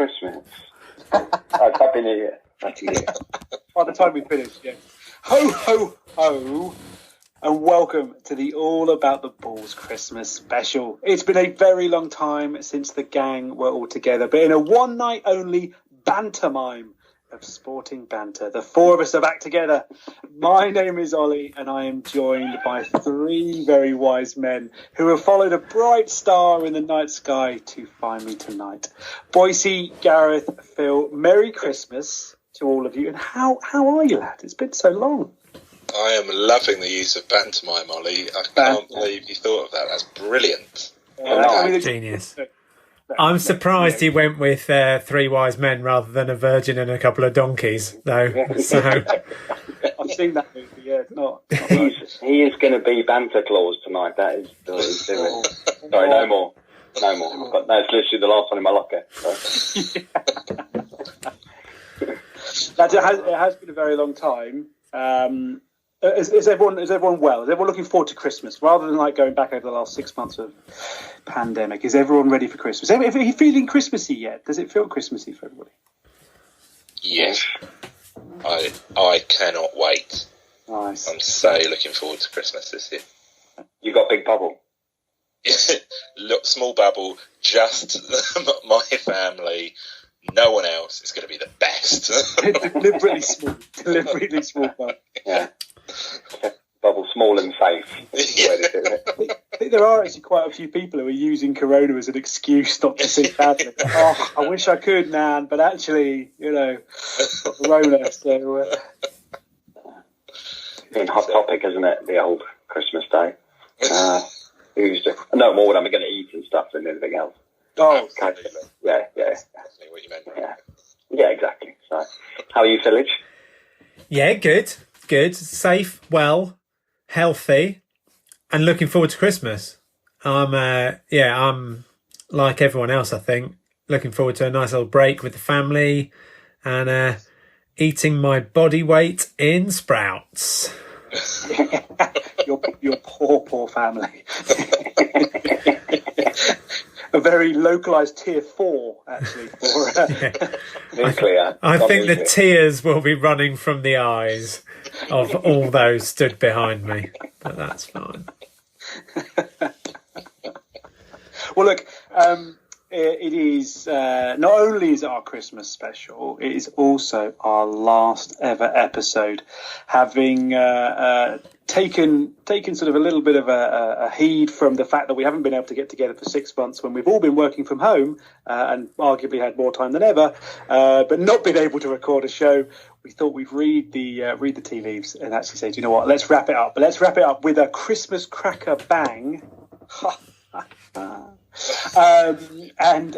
Christmas. Happy New Year. Happy New Year. By the time we finish, yeah. Ho, ho, ho. And welcome to the All About the Balls Christmas special. It's been a very long time since the gang were all together, but in a one-night only pantomime of sporting banter, the four of us are back together. My name is Ollie, and I am joined by three very wise men who have followed a bright star in the night sky to find me tonight. Boise, Gareth, Phil, Merry Christmas to all of you. And how are you, lad? It's been so long. I am loving the use of pantomime, Ollie. I can't believe you thought of that. That's brilliant. Genius. I'm surprised he went with three wise men rather than a virgin and a couple of donkeys, though. So I've seen that movie. Yeah, it's not he is going to be Banter Claus tonight. That is what he's doing. Sorry, no more. But that's literally the last one in my locker. So. It has been a very long time. Is everyone well? Is everyone looking forward to Christmas rather than like going back over the last 6 months of pandemic? Is everyone ready for Christmas? Are you feeling Christmassy yet? Does it feel Christmassy for everybody? Yes, I cannot wait. Nice. I'm so looking forward to Christmas this year. You got big bubble? Look, small bubble, just my family. No one else is going to be the best. Deliberately small bubble. Yeah. Bubble small and safe. Yeah. I think there are actually quite a few people who are using Corona as an excuse not to see family. Oh, I wish I could, Nan, but actually, Corona. So, been hot topic, isn't it? The old Christmas day. No more what I'm going to eat and stuff than anything else. Oh, yeah. That's what you meant. Yeah, exactly. So, how are you, Philage? yeah, good, safe, well, healthy, and looking forward to Christmas. I'm like everyone else, I think, looking forward to a nice little break with the family and eating my body weight in sprouts. your poor family. A very localised tier 4, actually. Nuclear. I think the tears will be running from the eyes of all those stood behind me, but that's fine. Well, look, it is not only is it our Christmas special, it is also our last ever episode, having taken sort of a little bit of a heed from the fact that we haven't been able to get together for 6 months when we've all been working from home and arguably had more time than ever, but not been able to record a show. We thought we'd read the tea leaves and actually say, do you know what? Let's wrap it up. But let's wrap it up with a Christmas cracker bang. And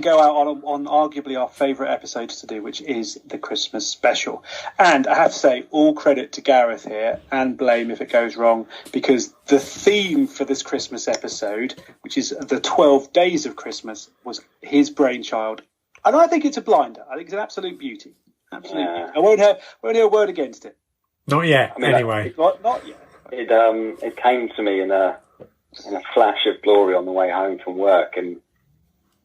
go out on arguably our favourite episodes to do, which is the Christmas special. And I have to say, all credit to Gareth here, and blame if it goes wrong, because the theme for this Christmas episode, which is the 12 days of Christmas, was his brainchild. And I think it's a blinder. I think it's an absolute beauty. Absolutely. Yeah. I won't hear a word against it. Not yet, anyway. Not yet. It came to me in a flash of glory on the way home from work, and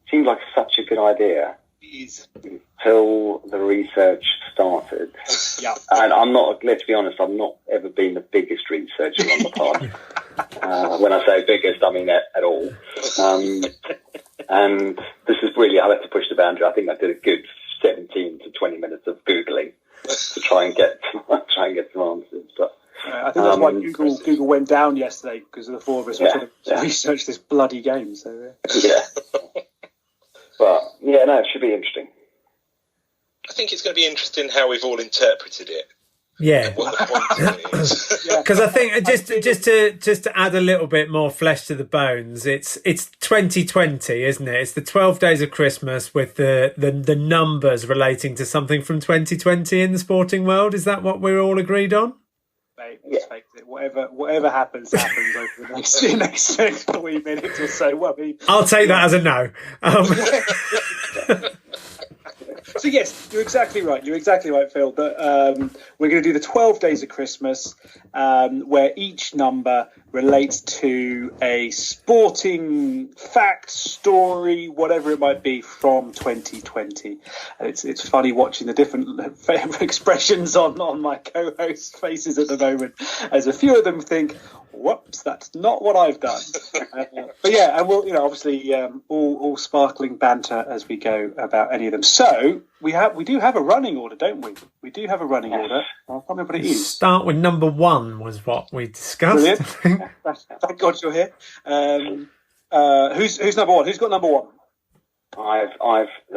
seemed like such a good idea until the research started. Yeah. And let's be honest, I've not ever been the biggest researcher on the pod. When I say biggest, I mean at all. And this is really, I have to push the boundary. I think I did a good 17 to 20 minutes of Googling to try and get some answers. But I think that's why Google went down yesterday, because of the four of us were trying to research this bloody game. So yeah, but it should be interesting. I think it's going to be interesting how we've all interpreted it. Yeah, what the point of it is. Because I think just to add a little bit more flesh to the bones, it's 2020, isn't it? It's the 12 days of Christmas with the numbers relating to something from 2020 in the sporting world. Is that what we're all agreed on? Mate, whatever happens over the next 3 minutes or so. Well, I'll take that as a no. So yes, you're exactly right. You're exactly right, Phil. That we're going to do the 12 days of Christmas, where each number relates to a sporting fact, story, whatever it might be from 2020. And it's funny watching the different expressions on my co-hosts' faces at the moment, as a few of them think, "Whoops, that's not what I've done." But yeah, and we'll, obviously, all sparkling banter as we go about any of them. So we do have a running order, don't we? We do have a running order. I can't remember what it is. Start with number 1 was what we discussed. Brilliant. Thank God you're here. Who's number 1? Who's got number 1? I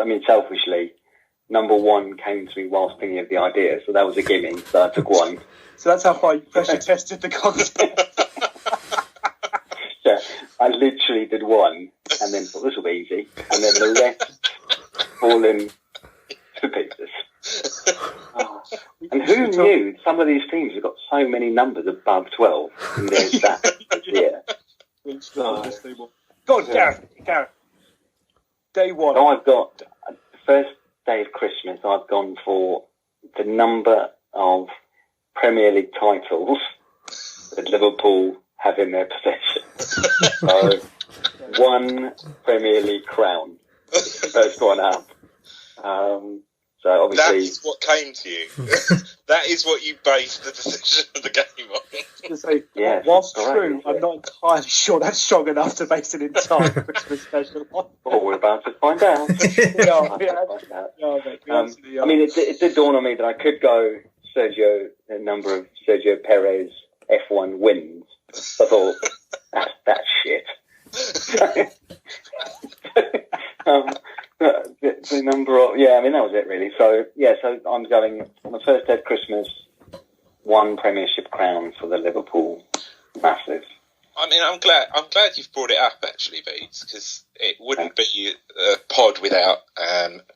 mean, selfishly, number 1 came to me whilst thinking of the idea, so that was a gimme. So I took 1. So that's how far you pressure tested the concept. Yeah, I literally did 1 and then thought this will be easy, and then the rest fall in to pieces. Oh. And who knew some of these teams have got so many numbers above 12? And there's that. Yeah. Go on, Gareth. Day 1. So I've got the first day of Christmas. I've gone for the number of Premier League titles that Liverpool have in their possession. So 1 Premier League crown, first one up. So obviously, that is what came to you. That is what you based the decision of the game on. Say, whilst true, I'm not entirely sure that's strong enough to base an entire Christmas special on. Well, we're about to find out. I mean, it did dawn on me that I could go the number of Sergio Perez F1 wins. I thought, that's shit. The number of, that was it really. So I'm going on the first day of Christmas, 1 Premiership crown for the Liverpool Massive. I mean, I'm glad you've brought it up actually, Beats, because it wouldn't be a pod without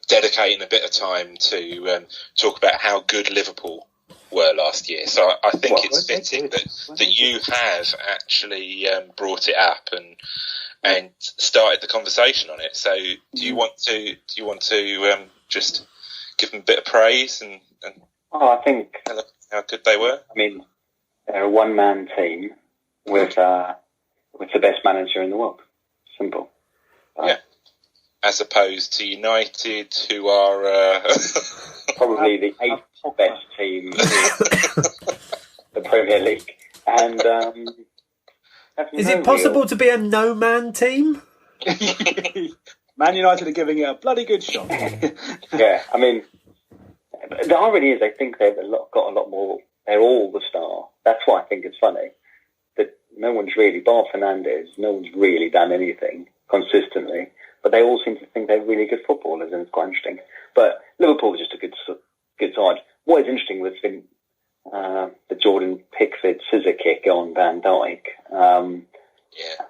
dedicating a bit of time to talk about how good Liverpool were last year. So I think it's fitting that you have actually brought it up and started the conversation on it. So do you want to just give them a bit of praise and I think how good they were? I mean, they're a one-man team with the best manager in the world. Simple. Yeah. As opposed to United, who are probably the 8th best team in the Premier League. And is it possible to be a no-man team? Man United are giving it a bloody good shot. Yeah, I mean, the irony is I think they've got a lot more. They're all the star. That's why I think it's funny that no one's really, bar Fernandes, no one's really done anything consistently. But they all seem to think they're really good footballers, and it's quite interesting. But Liverpool was just a good side. What is interesting was the Jordan Pickford scissor kick on Van Dijk,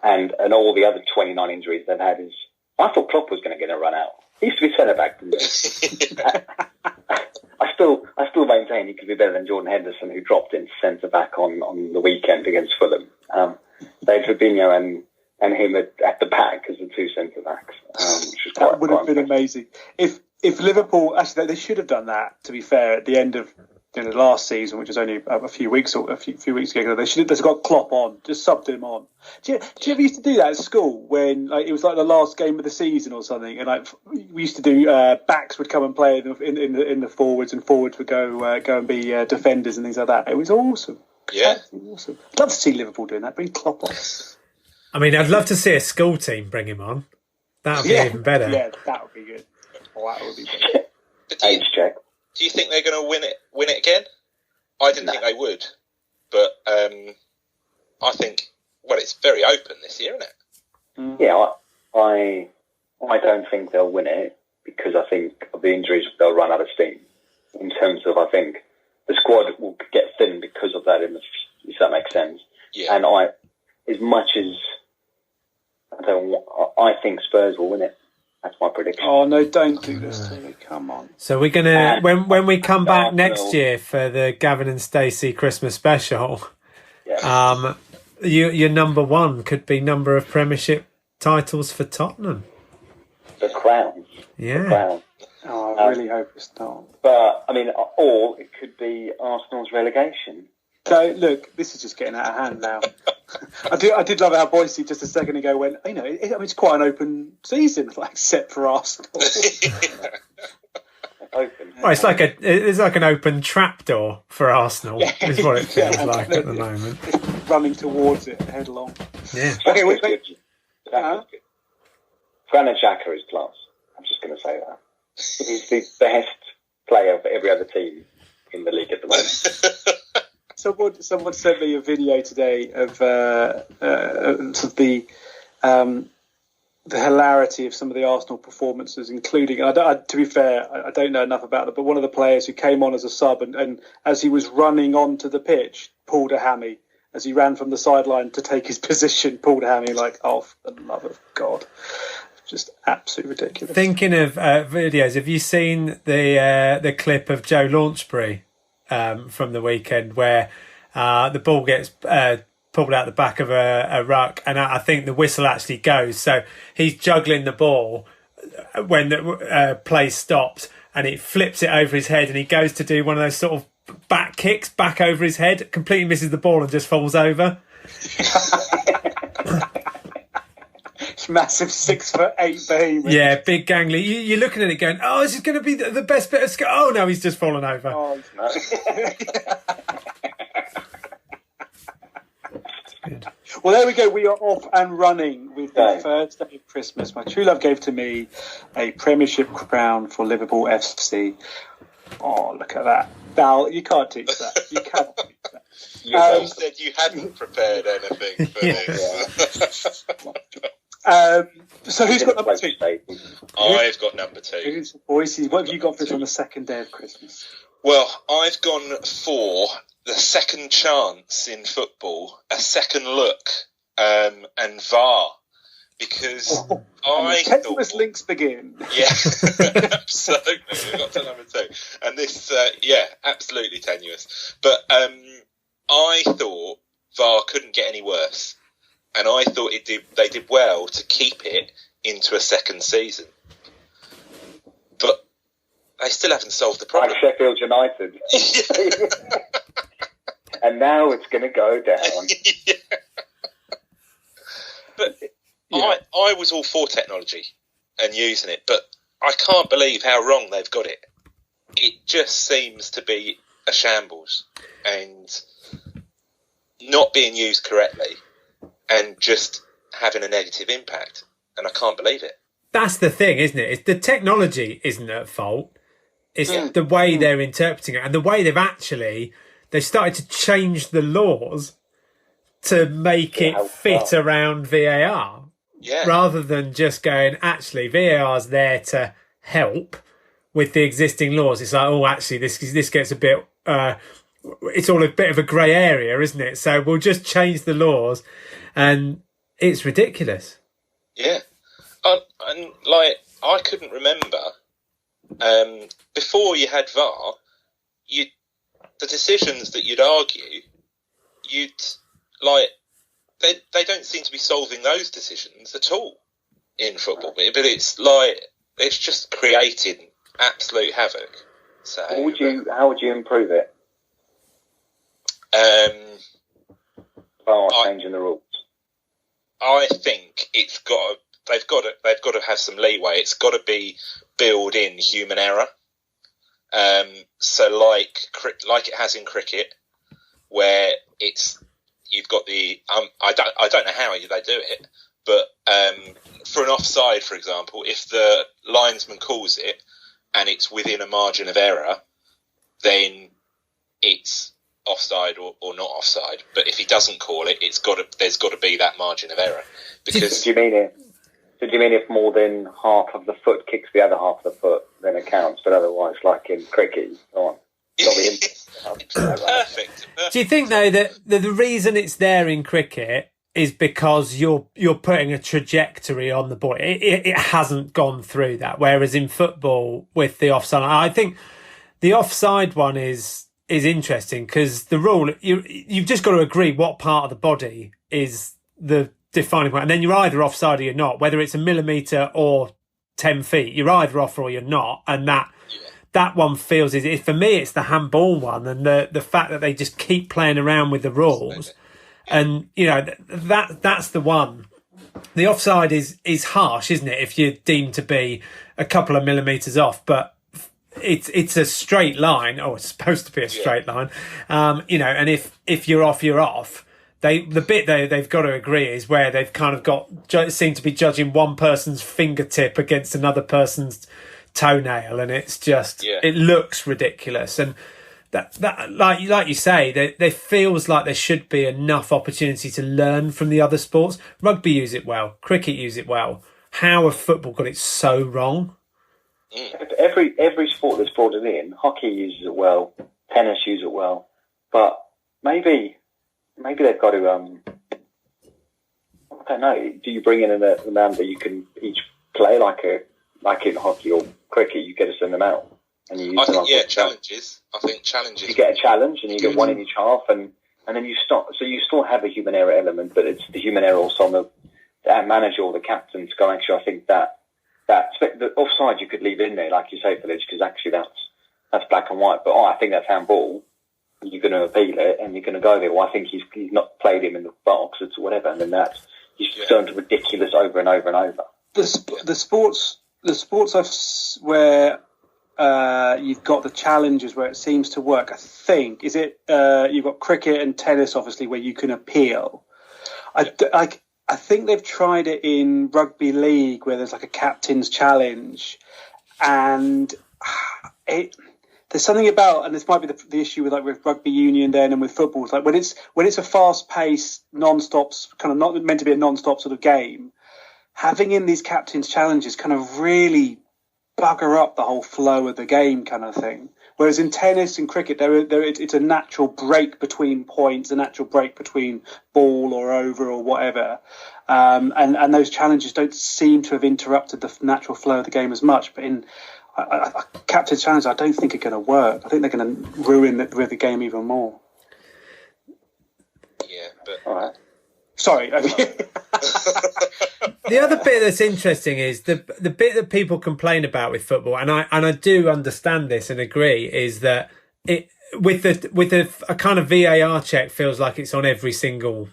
and all the other 29 injuries they've had. I thought Klopp was going to get a run out. He used to be centre back, didn't he? I still maintain he could be better than Jordan Henderson, who dropped in centre back on the weekend against Fulham. They had Fabinho and him at the back as the 2 centre backs. That would have been amazing. If Liverpool, actually, they should have done that. To be fair, at the end of the last season, which was only a few weeks ago, they should have got Klopp on, just subbed him on. Do you ever used to do that at school when it was like the last game of the season or something, and we used to do backs would come and play in the forwards, and forwards would go and be defenders and things like that. It was awesome. Yeah, awesome. I'd love to see Liverpool doing that. Bring Klopp on. I mean, I'd love to see a school team bring him on. That would be even better. Yeah, that would be good. Oh, that would be good. Age check. Do you think they're going to win it again? I didn't think they would, but I think it's very open this year, isn't it? Yeah, I don't think they'll win it because I think of the injuries they'll run out of steam. In terms of, I think the squad will get thin because of that. If that makes sense. Yeah. And as much as I think Spurs will win it. That's my prediction. Oh no! Don't do this to me. Come on. So we're gonna when we come back next year for the Gavin and Stacey Christmas special. Yeah. Your number 1 could be number of Premiership titles for Tottenham. The crowns. Yeah. The crowns. Oh, I really hope it's not. But, I mean, or it could be Arsenal's relegation. So, look, this is just getting out of hand now. I did love how Boise just a second ago went, it's quite an open season, like, except for Arsenal. Open. Well, it's like an open trapdoor for Arsenal, is what it feels like at the moment. Running towards it headlong. Yeah. Okay, wait. Granit Xhaka is class. I'm just going to say that. He's the best player for every other team in the league at the moment. Someone sent me a video today of the hilarity of some of the Arsenal performances, including, to be fair, I don't know enough about it, but one of the players who came on as a sub and as he was running onto the pitch, pulled a hammy. As he ran from the sideline to take his position, pulled a hammy, like, oh, for the love of God. Just absolutely ridiculous. Thinking of videos, have you seen the clip of Joe Launchbury from the weekend where the ball gets pulled out the back of a ruck, and I think the whistle actually goes. So he's juggling the ball when the play stops, and it flips it over his head, and he goes to do one of those sort of back kicks back over his head, completely misses the ball and just falls over. Massive 6'8" behemoth. Yeah, big gangly. You're looking at it going, oh, this is going to be the best bit of skill. Oh no, he's just fallen over. Oh, no. Well, there we go. We are off and running with the first day of Christmas. My true love gave to me a Premiership crown for Liverpool FC. Oh, look at that. Val, you can't teach that. You cannot teach that. You said you hadn't prepared anything for this. So who's got number 2? I've got number 2. Boise, what have you got for this on the second day of Christmas? Well, I've gone for the second chance in football, a second look, and VAR. Because I tenuous links begin. Yeah, absolutely. We got to number 2, and this, absolutely tenuous. But I thought VAR couldn't get any worse, and I thought they did well to keep it into a second season. But they still haven't solved the problem. Like Sheffield United. And now it's going to go down. Yeah. But I was all for technology and using it, but I can't believe how wrong they've got it. It just seems to be a shambles and not being used correctly and just having a negative impact. And I can't believe it. That's the thing, isn't it? It's the technology isn't at fault. It's the way they're interpreting it and the way they've started to change the laws to make it fit around VAR. Yeah. Rather than just going, actually, VAR's there to help with the existing laws. It's like, oh, actually, this gets a bit... it's all a bit of a grey area, isn't it? So we'll just change the laws. And it's ridiculous. Yeah. And I couldn't remember... before you had VAR, the decisions that you'd argue, they don't seem to be solving those decisions at all in football. But it's just creating absolute havoc. So how would you improve it? Changing the rules. I think they've got to have some leeway. It's got to be build in human error. So like it has in cricket, where you've got the I don't know how they do it, but for an offside, for example, if the linesman calls it and it's within a margin of error, then it's offside or not offside. But if he doesn't call it, there's got to be that margin of error. Because do you mean if more than half of the foot kicks the other half of the foot, then it counts? But otherwise, like in cricket, go on. Perfect. Do you think though that the reason it's there in cricket is because you're putting a trajectory on the ball? It hasn't gone through that. Whereas in football with the offside, I think the offside one is interesting because the rule you've just got to agree what part of the body is the defining point, and then you're either offside or you're not, whether it's a millimetre or 10 feet. You're either off or you're not. And that one feels for me, it's the handball one, and the fact that they just keep playing around with the rules. And, you know, that's the one. The offside is harsh, isn't it? If you're deemed to be a couple of millimetres off, but it's a straight line, or it's supposed to be a straight line. You know, and if you're off, you're off. The bit they've got to agree is where they've kind of seem to be judging one person's fingertip against another person's toenail, and it's just it looks ridiculous. And that like you say, there feels like there should be enough opportunity to learn from the other sports. Rugby use it well, cricket use it well. How have football got it so wrong? Every sport that's brought it in, hockey uses it well, tennis uses it well, but maybe they've got to. I don't know. Do you bring in a man that you can each play like in hockey or cricket? You get to send them out, and you use challenges. I think challenges. You get a challenge, and you get one in each half, and then you stop. So you still have a human error element, but it's the human error also on the manager or the captain's go. Actually, I think that the offside you could leave in there, like you say, Village, because actually that's black and white. But I think that's handball. You're going to appeal it, and you're going to go there. Well, I think he's not played him in the box, or whatever, and then he's turned ridiculous over and over and over. The sports where you've got the challenges where it seems to work. I think you've got cricket and tennis, obviously, where you can appeal. I think they've tried it in rugby league where there's like a captain's challenge, and there's something about, and this might be the issue with rugby union then and with football. It's like when it's a fast-paced, non-stop, kind of not meant to be a non-stop sort of game, having in these captain's challenges kind of really bugger up the whole flow of the game, kind of thing. Whereas in tennis and cricket, it's a natural break between points, a natural break between ball or over or whatever. And those challenges don't seem to have interrupted the natural flow of the game as much. But in captain's challenge, I don't think are going to work. I think they're going to ruin the game even more. Yeah, but all right. Sorry. The other bit that's interesting is the bit that people complain about with football, and I do understand this and agree, is that it with a kind of VAR check feels like it's on every single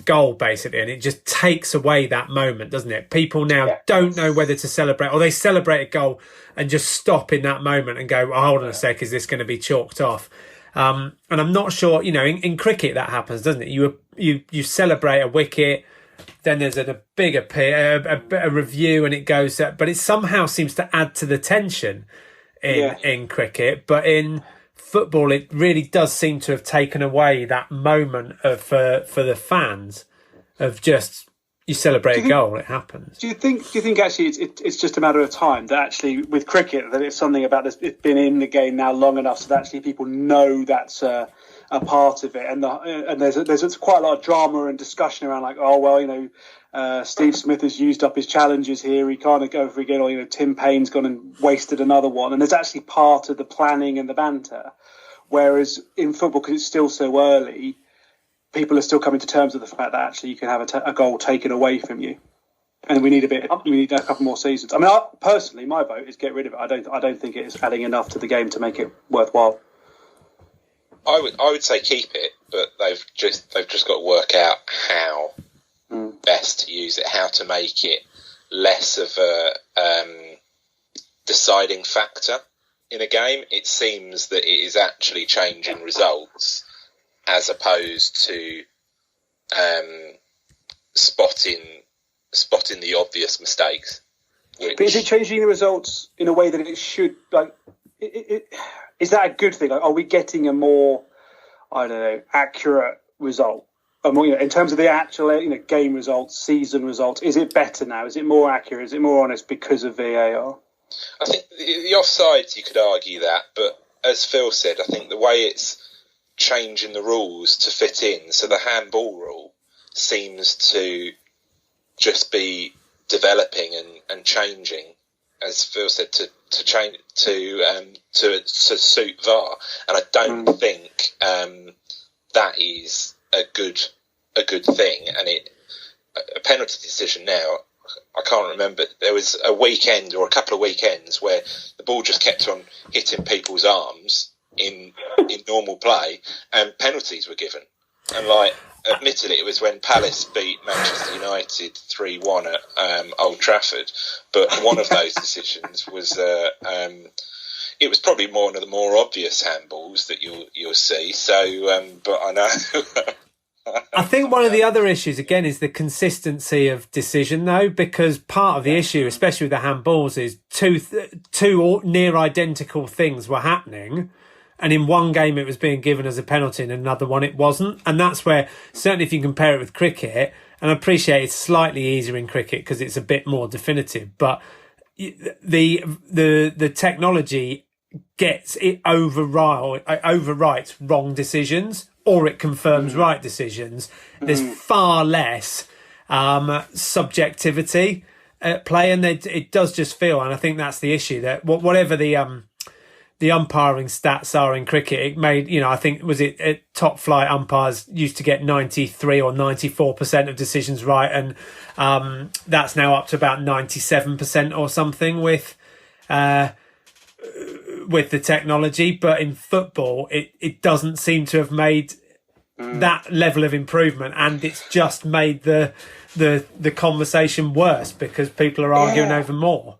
goal basically, and it just takes away that moment, doesn't it? People now don't know whether to celebrate, or they celebrate a goal and just stop in that moment and go, hold on a sec, is this going to be chalked off? And I'm not sure, you know, in cricket that happens, doesn't it? You celebrate a wicket, then there's a big a review, and it goes, but it somehow seems to add to the tension in cricket. But in football, it really does seem to have taken away that moment for the fans of just, you celebrate a goal, it happens. Do you think actually it's just a matter of time that actually with cricket that it's something about this? It's been in the game now long enough so that actually people know that's a part of it, and there's quite a lot of drama and discussion around like, oh well, you know, Steve Smith has used up his challenges here, he can't go for again, or you know, Tim Payne's gone and wasted another one, and there's actually part of the planning and the banter. Whereas in football, because it's still so early, people are still coming to terms with the fact that actually you can have a goal taken away from you, and we need a couple more seasons. I mean, personally, my vote is get rid of it. I don't think it is adding enough to the game to make it worthwhile. I would say keep it, but they've just got to work out how best to use it, how to make it less of a deciding factor in a game. It seems that it is actually changing results as opposed to spotting the obvious mistakes. But is it changing the results in a way that it should? Like, is that a good thing? Like, are we getting a more, I don't know, accurate result? In terms of the actual, game results, season results, is it better now? Is it more accurate? Is it more honest because of VAR? I think the offsides, you could argue that, but as Phil said, I think the way it's changing the rules to fit in, so the handball rule seems to just be developing and changing, as Phil said, to change to suit VAR, and I don't think that is a good thing. And a penalty decision now, I can't remember. There was a weekend or a couple of weekends where the ball just kept on hitting people's arms in normal play, and penalties were given. And admittedly, it was when Palace beat Manchester United 3-1 at Old Trafford. But one of those decisions was it was probably one of the more obvious handballs that you'll see. So, but I know. I think one of the other issues, again, is the consistency of decision, though, because part of the issue, especially with the handballs, is two near identical things were happening. And in one game, it was being given as a penalty, and in another one, it wasn't. And that's where, certainly if you compare it with cricket, and I appreciate it's slightly easier in cricket because it's a bit more definitive, but the technology gets it overwrites wrong decisions, or it confirms right decisions. There's far less subjectivity at play, and it does just feel, and I think that's the issue, that whatever the umpiring stats are in cricket, it made, I think, was it top flight umpires used to get 93 or 94% of decisions right, and that's now up to about 97% or something with the technology. But in football, it doesn't seem to have made that level of improvement, and it's just made the conversation worse because people are arguing over more.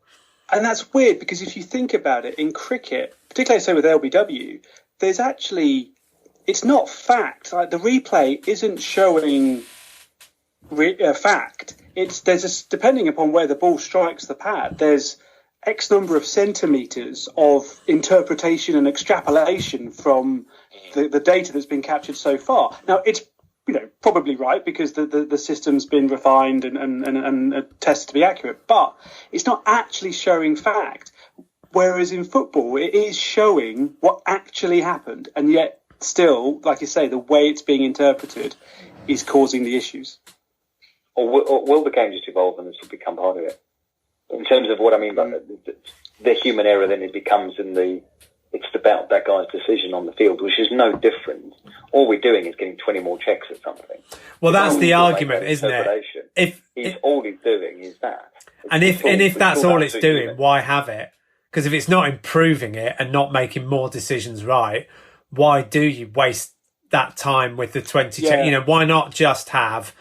And that's weird, because if you think about it, in cricket, particularly say with LBW, there's actually, it's not fact. Like, the replay isn't showing fact. Depending upon where the ball strikes the pad, there's X number of centimetres of interpretation and extrapolation from the data that's been captured so far. Now, it's probably right, because the system's been refined and tested to be accurate, but it's not actually showing fact. Whereas in football, it is showing what actually happened, and yet still, like you say, the way it's being interpreted is causing the issues. Or will the game just evolve and this will become part of it? In terms of what I mean by the human error, then it becomes it's about that guy's decision on the field, which is no different. All we're doing is getting 20 more checks at something. Well, that's the argument, isn't it? All he's doing is that. And if that's all it's doing, why have it? Because if it's not improving it and not making more decisions right, why do you waste that time with the 20 checks? Why not just have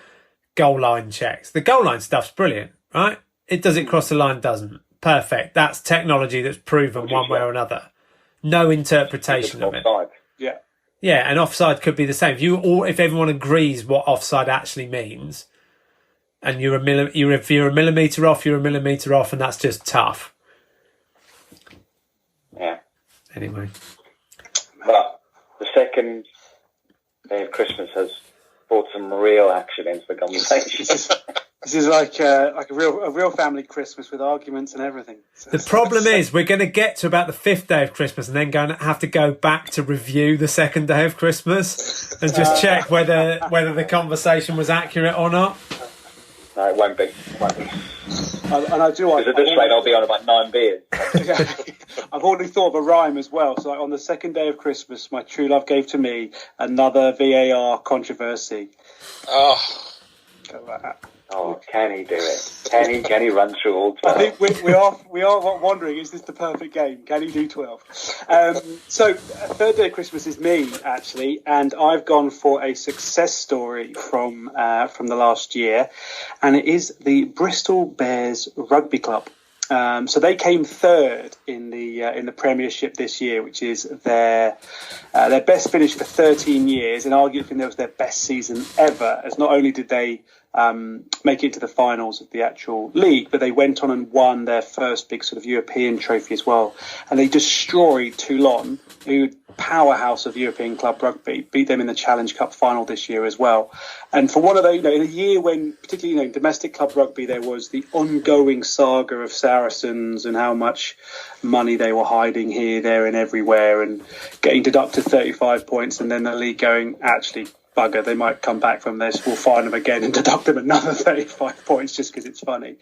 goal line checks? The goal line stuff's brilliant, right? It does it cross the line, doesn't. Perfect. That's technology that's proven one way or another. No interpretation of it. Yeah. Yeah, and offside could be the same. If everyone agrees what offside actually means, and if you're a millimetre off, you're a millimetre off, and that's just tough. Yeah. Anyway. But the second day of Christmas has brought some real action into the conversation. This is like a real family Christmas with arguments and everything. The problem is we're going to get to about the fifth day of Christmas and then going to have to go back to review the second day of Christmas and just check whether the conversation was accurate or not. No, it won't be. And I do. Because at this rate, I'll be on about 9 beers. I've already thought of a rhyme as well. So, on the second day of Christmas, my true love gave to me another VAR controversy. Oh. Oh, can he do it? Can he run through all 12? I think we are wondering, is this the perfect game? Can he do 12? So, third day of Christmas is me, actually, and I've gone for a success story from the last year, and it is the Bristol Bears Rugby Club. So they came third in the Premiership this year, which is their best finish for 13 years, and arguably that was their best season ever. As not only did they make it to the finals of the actual league, but they went on and won their first big sort of European trophy as well. And they destroyed Toulon, who powerhouse of European club rugby, beat them in the Challenge Cup final this year as well. And for one of those, in a year when, particularly in domestic club rugby, there was the ongoing saga of Saracens and how much money they were hiding here, there, and everywhere, and getting deducted 35 points, and then the league going, actually, bugger, they might come back from this, we'll fine them again and deduct them another 35 points just because it's funny.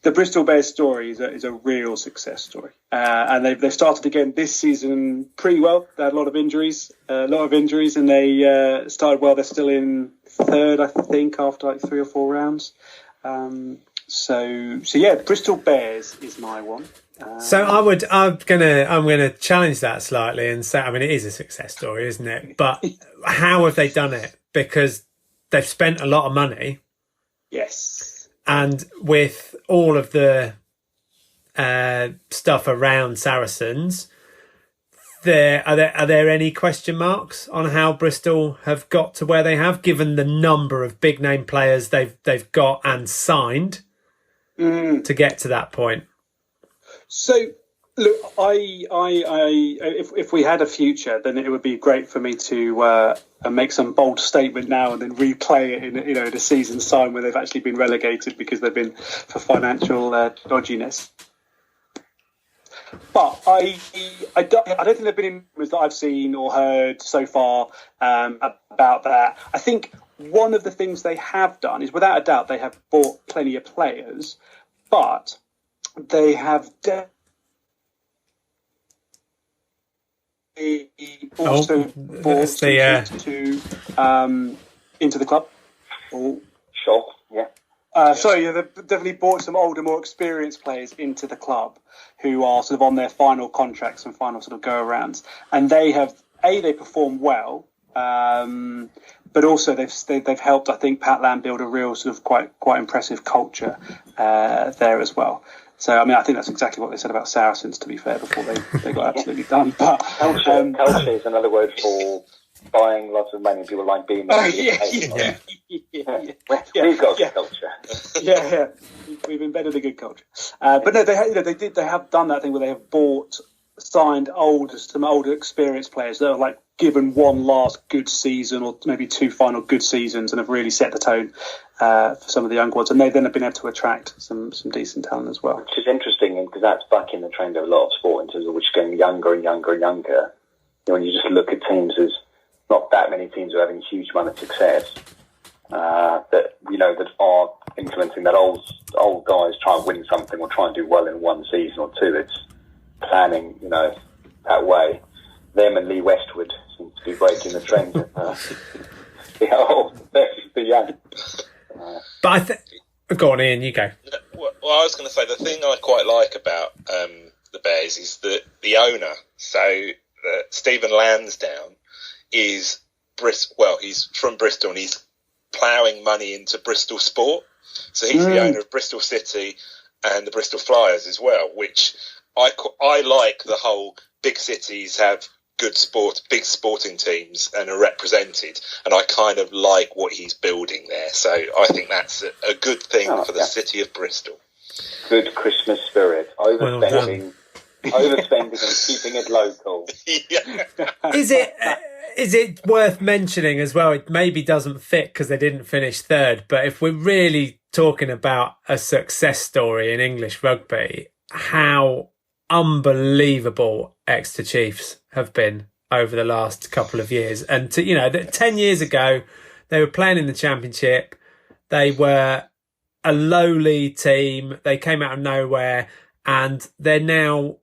The Bristol Bears story is a real success story. And they've started again this season pretty well. They had a lot of injuries, and they started well. They're still in third, I think, after like 3 or 4 rounds. So yeah, Bristol Bears is my one. So I'm gonna challenge that slightly and say, I mean, it is a success story, isn't it? But how have they done it? Because they've spent a lot of money. Yes. And with all of the stuff around Saracens, are there any question marks on how Bristol have got to where they have, given the number of big name players they've got and signed to get to that point? So, look, if we had a future, then it would be great for me to make some bold statement now and then replay it in a season's time where they've actually been relegated because they've been for financial dodginess. But I don't think there've been any rumors that I've seen or heard so far about that. I think one of the things they have done is, without a doubt, they have bought plenty of players, but they have also bought into the club. Sure, yeah. They've definitely bought some older, more experienced players into the club who are sort of on their final contracts and final sort of go-arounds. And they perform well, but also they've helped, I think, Pat Lam build a real sort of quite impressive culture there as well. So, I mean, I think that's exactly what they said about Saracens, to be fair, before they got absolutely done. But culture is another word for buying lots of money. People like being there. We've got culture. Yeah. We've embedded a good culture. But no, they have done that thing where they have signed some older experienced players that are like given one last good season or maybe two final good seasons and have really set the tone for some of the younger ones, and they then have been able to attract some decent talent as well. Which is interesting because that's bucking the trend of a lot of sport in terms of which is getting younger and younger and younger. When you just look at teams, there's not that many teams who are having huge amount of success that are implementing that old guys try and win something or try and do well in one season or two. It's planning, that way. Them and Lee Westwood seem to be breaking the trend. The old versus the young. But go on, Ian, you go. Well, I was going to say the thing I quite like about the Bears is that the owner, Stephen Lansdowne, is he's from Bristol and he's ploughing money into Bristol Sport. So he's the owner of Bristol City and the Bristol Flyers as well, which I like the whole big cities have big sporting teams and are represented, and I kind of like what he's building there. So I think that's a good thing for the city of Bristol. Good Christmas spirit, overspending and keeping it local. Is it worth mentioning as well? It maybe doesn't fit because they didn't finish third, but if we're really talking about a success story in English rugby, how unbelievable Exeter Chiefs have been over the last couple of years. And 10 years ago, they were playing in the Championship. They were a lowly team. They came out of nowhere, and they're now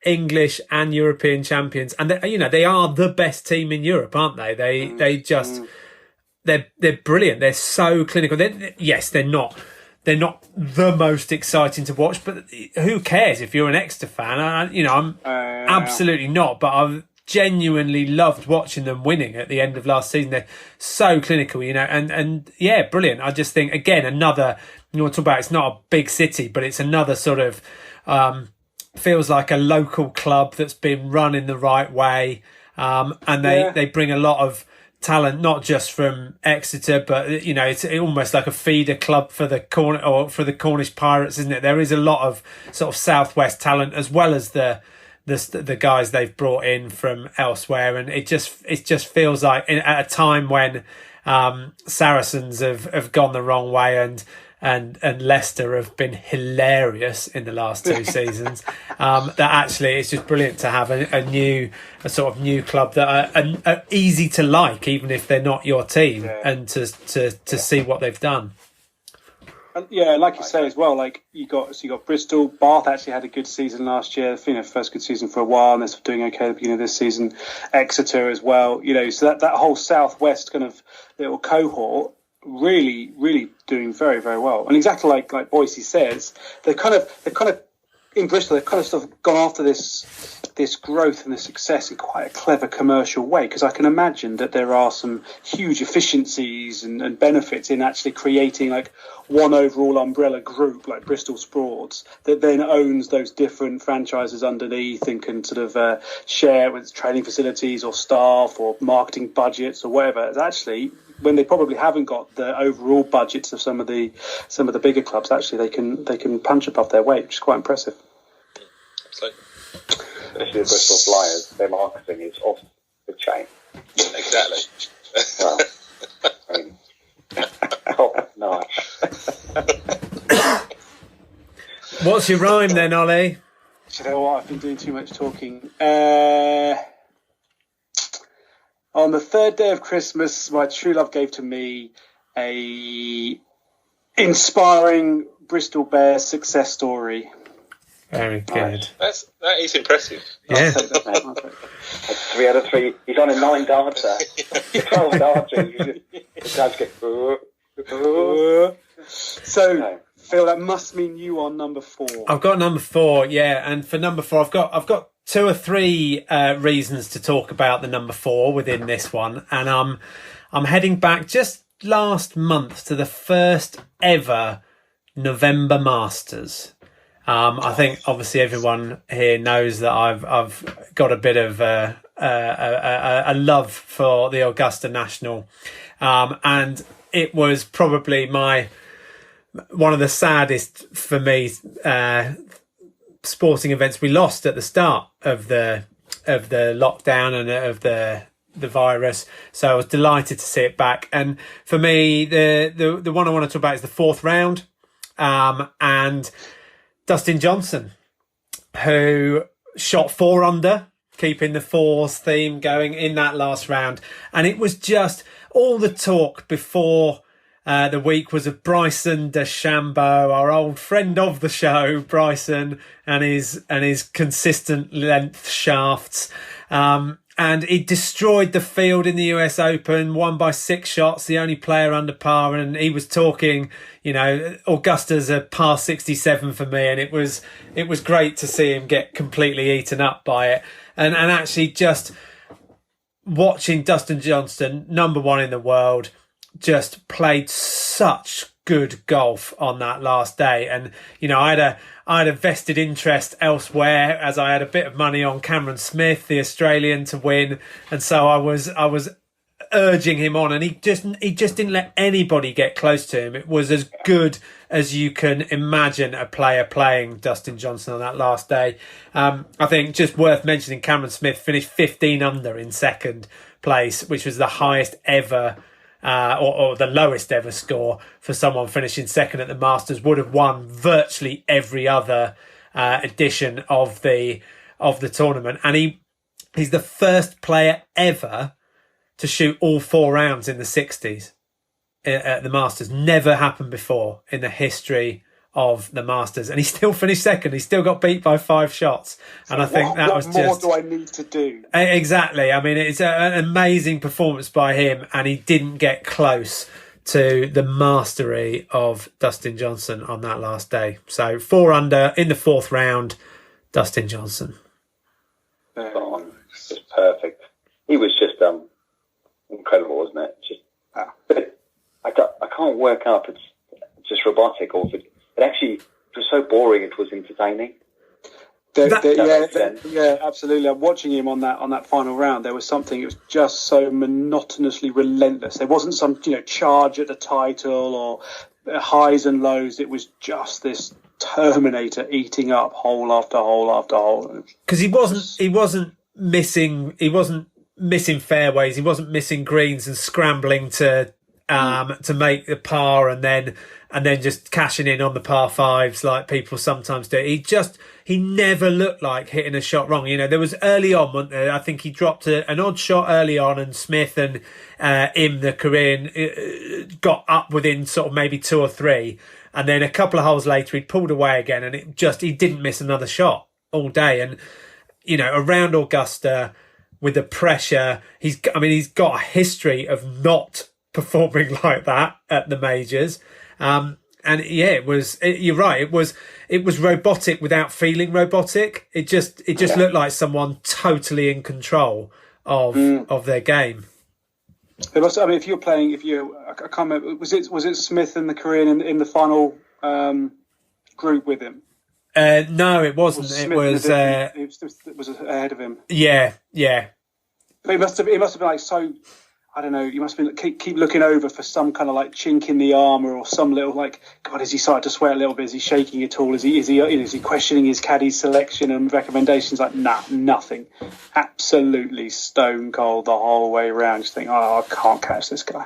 English and European champions. And they are the best team in Europe, aren't they? They're brilliant. They're so clinical. They're not the most exciting to watch, but who cares if you're an Exeter fan? I'm absolutely not, but I've genuinely loved watching them winning at the end of last season. They're so clinical, and brilliant. I just think, again, another, you want to talk about, it's not a big city, but it's another sort of, feels like a local club that's been run in the right way. And they bring a lot of talent, not just from Exeter, but it's almost like a feeder club for the Cornish Pirates, isn't it? There is a lot of sort of southwest talent as well as the guys they've brought in from elsewhere, and it just feels like at a time when Saracens have gone the wrong way and Leicester have been hilarious in the last two seasons. That actually it's just brilliant to have a sort of new club that are easy to like, even if they're not your team, and to see what they've done. Yeah, like you say as well, like you got Bristol. Bath actually had a good season last year, first good season for a while, and they're doing okay at the beginning of this season. Exeter as well, so that whole southwest kind of little cohort really, really doing very, very well. And exactly like Boise says, they're kind of in Bristol, they've kind of sort of gone after this growth and this success in quite a clever commercial way, because I can imagine that there are some huge efficiencies and benefits in actually creating like one overall umbrella group like Bristol Sports that then owns those different franchises underneath and can sort of share with training facilities or staff or marketing budgets or whatever. It's actually, when they probably haven't got the overall budgets of some of the bigger clubs, actually they can punch above their weight, which is quite impressive. Absolutely. Especially the Bristol Flyers, their marketing is off the chain. Exactly. Well, I mean, top notch. What's your rhyme then, Ollie? Do you know what? I've been doing too much talking. On the third day of Christmas, my true love gave to me a inspiring Bristol Bears success story. Very good. That is impressive. Yeah. That's 3 out of 3. He's on a 9 darter. 12 darter. It does get. So, Phil, that must mean you are number 4. I've got number 4, yeah, and for number 4, I've got 2 or 3 reasons to talk about the number 4 within this one, and I'm heading back just last month to the first ever November Masters. I think obviously everyone here knows that I've got a bit of a love for the Augusta National, and it was probably one of the saddest for me sporting events we lost at the start of the lockdown and of the virus. So I was delighted to see it back. And for me, the one I want to talk about is the 4th round, and Dustin Johnson, who shot 4 under, keeping the 4s theme going in that last round. And it was just all the talk before the week was of Bryson DeChambeau, our old friend of the show, Bryson, and his consistent length shafts. And he destroyed the field in the US Open, won by 6 shots, the only player under par. And he was talking, Augusta's a par 67 for me. And it was great to see him get completely eaten up by it. And actually just watching Dustin Johnson, number 1 in the world, just played such good golf on that last day. And, I had a vested interest elsewhere, as I had a bit of money on Cameron Smith, the Australian, to win. And so I was urging him on, and he just didn't let anybody get close to him. It was as good as you can imagine a player playing Dustin Johnson on that last day. I think just worth mentioning, Cameron Smith finished 15 under in second place, which was the highest ever or the lowest ever score for someone finishing second at the Masters. Would have won virtually every other edition of the tournament, and he's the first player ever to shoot all 4 rounds in the 60s at the Masters. Never happened before in the history of the Masters, and he still finished second. He still got beat by 5 shots, and I think that was just... What more do I need to do? Exactly. I mean, it's an amazing performance by him, and he didn't get close to the mastery of Dustin Johnson on that last day. So 4 under in the 4th round, Dustin Johnson. Just perfect. He was just incredible, wasn't it? I can't work up. It's just robotic, or it actually, it was so boring. It was entertaining. Yeah, absolutely. I'm watching him on that final round. There was something. It was just so monotonously relentless. There wasn't some charge at the title or highs and lows. It was just this Terminator eating up hole after hole after hole. Because he wasn't missing fairways. He wasn't missing greens and scrambling to make the par and then just cashing in on the par 5s like people sometimes do. He never looked like hitting a shot wrong. There was early on, I think he dropped an odd shot early on, and Smith and him, the Korean, got up within sort of maybe 2 or 3. And then a couple of holes later, he'd pulled away again, and he didn't miss another shot all day. And, around Augusta with the pressure, he's got a history of not performing like that at the majors. And yeah, you're right. It was robotic without feeling robotic. It just looked like someone totally in control of their game. It must. I mean, I can't remember. Was it Smith and the Korean in the final group with him? No, it wasn't. It was ahead of him. Yeah. But it must have been like so. I don't know. You must have been keep looking over for some kind of like chink in the armour or some little like. God, is he starting to sweat a little bit? Is he shaking at all? Is he questioning his caddy's selection and recommendations? Like nothing. Absolutely stone cold the whole way around. Just think, I can't catch this guy.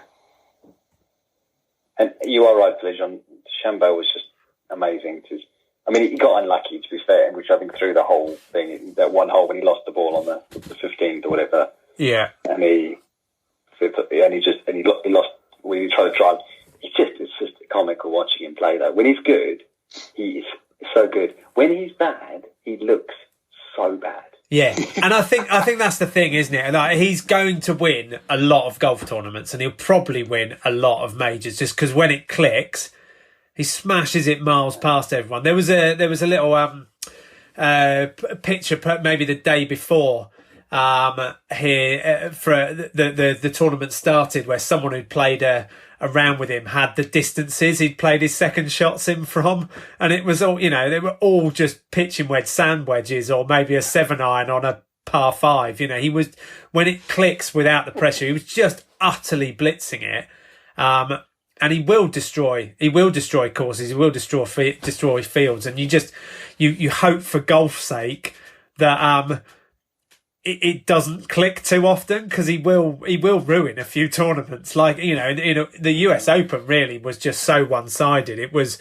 And you are right, John. Shambo was just amazing. I mean, he got unlucky, to be fair, which I think threw the whole thing. That one hole when he lost the ball on the 15th or whatever. Yeah. And he lost when he tried to drive. It's just comical watching him play, though. When he's good, he is so good. When he's bad, he looks so bad. Yeah, and I think that's the thing, isn't it? Like, he's going to win a lot of golf tournaments, and he'll probably win a lot of majors, just because when it clicks, he smashes it miles past everyone. There was a little picture, maybe the day before, here for the tournament started, where someone who'd played a round with him had the distances he'd played his second shots in from, and it was all, they were all just pitching sand wedges, or maybe a 7-iron on a par 5. He was, when it clicks without the pressure, he was just utterly blitzing it. And he will destroy courses, he will destroy fields, and you hope for golf's sake that it doesn't click too often, because he will ruin a few tournaments. Like, the US Open really was just so one-sided. It was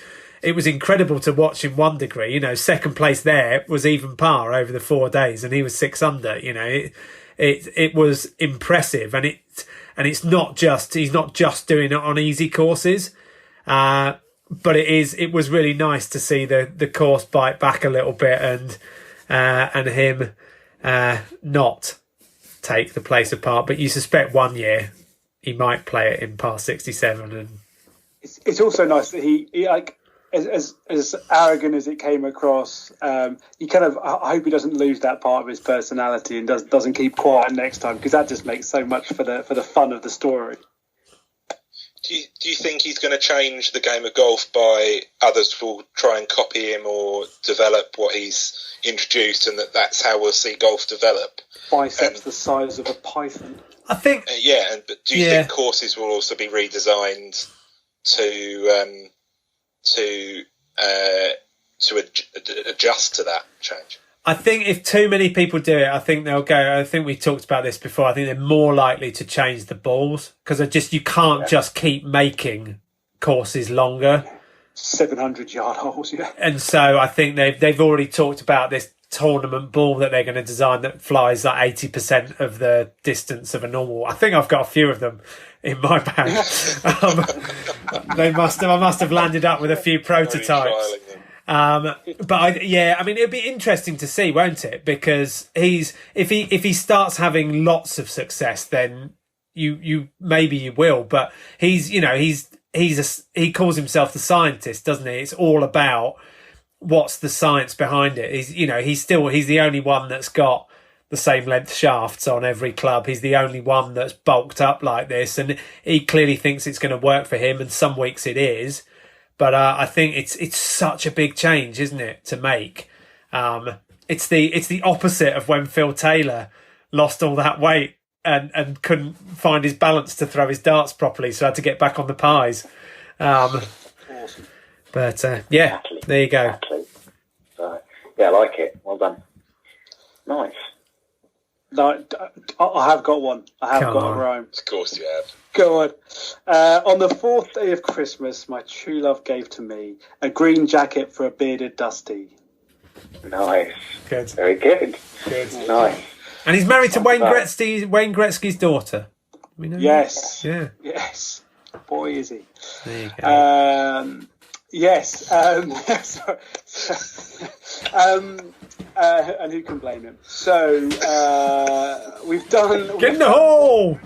incredible to watch in one degree. Second place there was even par over the 4 days, and he was 6 under. It was impressive, and he's not just doing it on easy courses, but it was really nice to see the course bite back a little bit, and him not take the place apart. But you suspect one year he might play it in par 67, and it's also nice that he like, as arrogant as it came across, he kind of, I hope he doesn't lose that part of his personality and doesn't keep quiet next time, because that just makes so much for the fun of the story. Do you think he's going to change the game of golf by others will try and copy him or develop what he's introduced, and that's how we'll see golf develop? Biceps the size of a python. I think. But do you think courses will also be redesigned to adjust to that change? I think if too many people do it, I think they'll go. I think we talked about this before. I think they're more likely to change the balls, because you can't just keep making courses longer. 700-yard holes, yeah. And so I think they've already talked about this tournament ball that they're going to design that flies like 80% of the distance of a normal. I think I've got a few of them in my bag. I must have landed up with a few prototypes. But it'll be interesting to see, won't it? Because if he starts having lots of success, then you maybe you will. But he calls himself the scientist, doesn't he? It's all about what's the science behind it. He's the only one that's got the same length shafts on every club. He's the only one that's bulked up like this, and he clearly thinks it's going to work for him. And some weeks it is. But I think it's such a big change, isn't it, to make? It's the opposite of when Phil Taylor lost all that weight and couldn't find his balance to throw his darts properly, so had to get back on the pies. Awesome. But there you go. Exactly. So, I like it. Well done. Nice. No, I have got one. I have got a rhyme. Of course you have. Go on. On the 4th day of Christmas, my true love gave to me a green jacket for a bearded Dusty. Nice. Good. Very good. Good. Nice. And he's married to Wayne Gretzky's daughter. We know Yes. That? Yeah. Yes. Boy, is he. There you go. Yes. And who can blame him? So we've done. Get in the hole.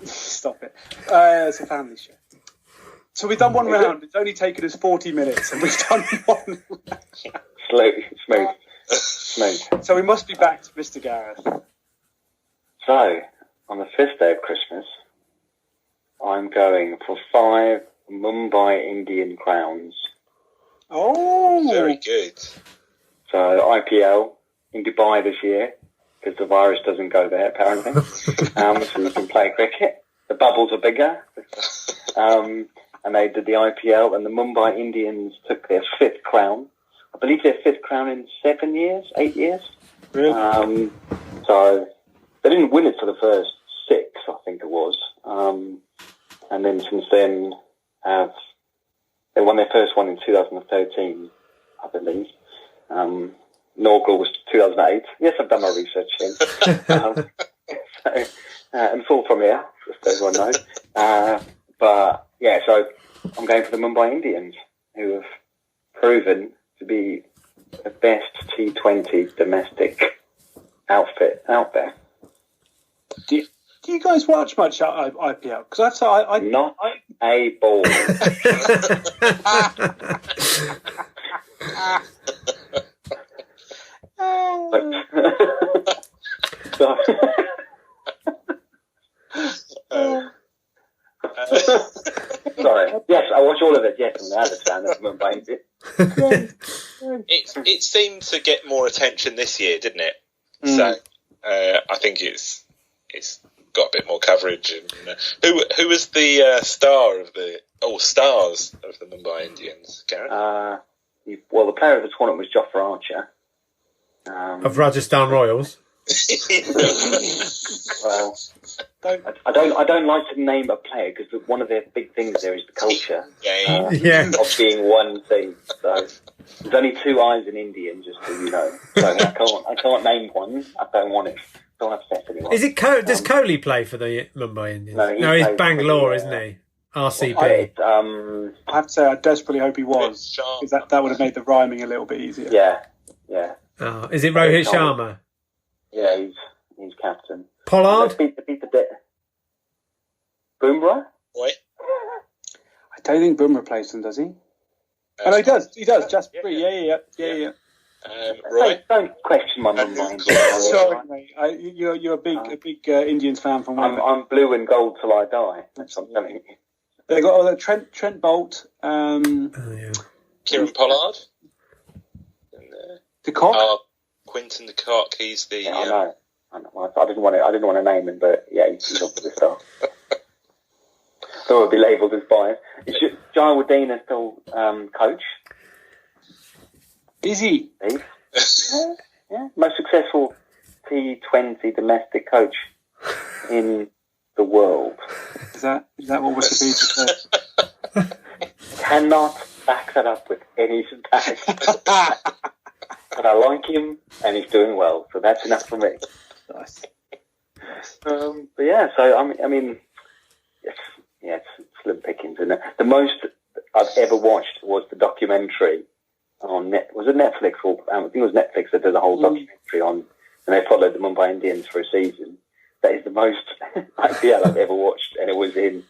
Stop it. It's a family show. So we've done one round. It's only taken us 40 minutes, and we've done one round. Smooth. So we must be back to Mr. Gareth. So, on the 5th day of Christmas, I'm going for 5 Mumbai Indian crowns. Oh! Very good. So, IPL in Dubai this year, because the virus doesn't go there, apparently. So you can play cricket. The bubbles are bigger. And they did the IPL, and the Mumbai Indians took their 5th crown. I believe their 5th crown in 8 years. Really? So they didn't win it for the first 6, I think it was. And then since then, they won their first one in 2013, I believe. Inaugural was 2008. Yes, I've done my research in. And it's all from here, just so everyone knows. But yeah, so I'm going for the Mumbai Indians, who have proven to be the best T20 domestic outfit out there. Do you guys watch much IPL? Because I Not a ball. Sorry. Yes, I watch all of it. Yes, I'm an fan of Mumbai Indians. It seemed to get more attention this year, didn't it? So I think it's got a bit more coverage. And who was the stars of the Mumbai Indians, Gareth? Well, the player of the tournament was Jofra Archer of Rajasthan Royals. Well, I don't like to name a player because one of their big things there is the culture of being one thing. So there's only 2 eyes in Indian, just so you know. So I can't name one. I don't want it. Don't upset anyone. Is it does Kohli play for the Mumbai Indians? No, he's Bangalore, isn't he? RCB. I have to say, I desperately hope he was, because that would have made the rhyming a little bit easier. Yeah. Oh, is it Rohit Sharma? Yeah, he's captain. Pollard? Beat the Boomerang? Wait. I don't think Boomerang plays them, does he? Oh, no, he does. He does. Just yeah. Roy? Don't question my mind. Sorry, mate. You're a big Indians fan from where? I'm blue and gold till I die. That's what I'm telling you. They got Trent Bolt. Kieran Pollard. The Cock. Quinton de Kock. He's the. I know. I didn't want to name him, but yeah, he's up for the star. So it'll be labelled as biased. Is Jai Wadena still coach? Is he? Yeah. Most successful T20 domestic coach in the world. Is that what Wikipedia says? Cannot back that up with any stats. But I like him, and he's doing well, so that's enough for me. Nice. But yeah, so I mean, it's slim pickings, and the most I've ever watched was the documentary on was it Netflix or I think it was Netflix that did a whole documentary on, and they followed the Mumbai Indians for a season. That is the most IPL I've ever watched, and it was in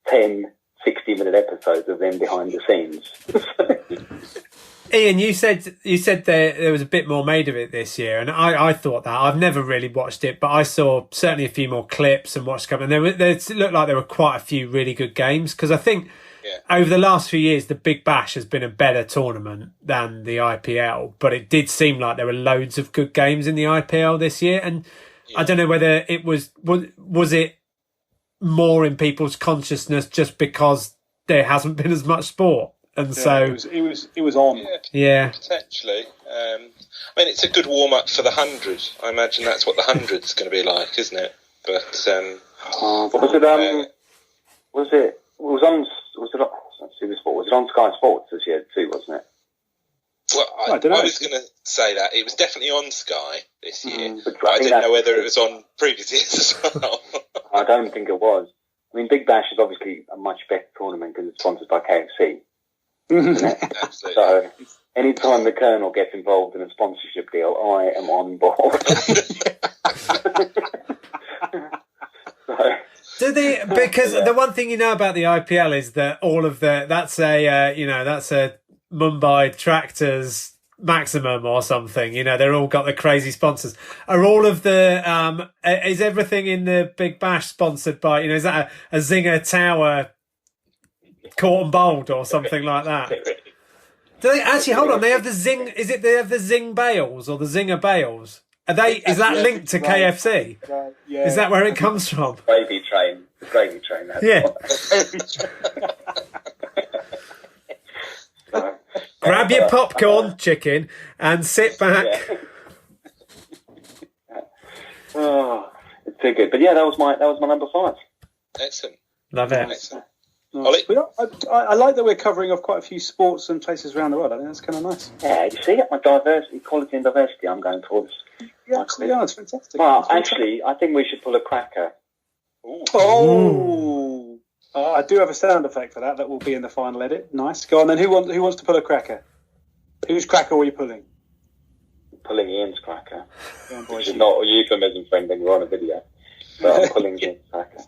10 60-minute episodes of them behind the scenes. Ian, you said there was a bit more made of it this year, and I thought that. I've never really watched it, but I saw certainly a few more clips and watched a couple, and it looked like there were quite a few really good games, because I think over the last few years the Big Bash has been a better tournament than the IPL, but it did seem like there were loads of good games in the IPL this year, and I don't know whether it was it more in people's consciousness just because there hasn't been as much sport. And so it was on. Yeah, potentially. I mean, it's a good warm up for the 100. I imagine that's what the 100's going to be like, isn't it? But was it on Sky Sports this year too? Wasn't it? Well, I was going to say that it was definitely on Sky this year, but I didn't know whether it was on previous years as well. I don't think it was. I mean, Big Bash is obviously a much better tournament because it's sponsored by KFC. Absolutely. So, anytime the Colonel gets involved in a sponsorship deal, I am on board. Do they? Because the one thing you know about the IPL is that all of that's a Mumbai Tractors Maximum or something. They're all got the crazy sponsors. Are all of the is everything in the Big Bash sponsored by? Is that a Zinger Tower Court and Bold or something like that? Do they actually hold on? They have the Zing. Is it they have the Zing Bales or the Zinger Bales? Are they? Is that linked to KFC? Yeah. Is that where it comes from? Gravy train. The gravy train. Yeah. Grab your popcorn, chicken, and sit back. Yeah. Oh, it's too good. But yeah, that was my number 5. Excellent. Love it. Excellent. Nice. I like that we're covering off quite a few sports and places around the world. I think that's kind of nice. Yeah, you see, my diversity, equality and diversity I'm going towards. Yeah, it's fantastic. Well, actually, I think we should pull a cracker. Ooh. Oh! I do have a sound effect for that. That will be in the final edit. Nice. Go on then. Who wants to pull a cracker? Whose cracker are you pulling? Pulling Ian's cracker. On, boys. Which is not a euphemism for anything. We're on a video. But I'm pulling Ian's cracker.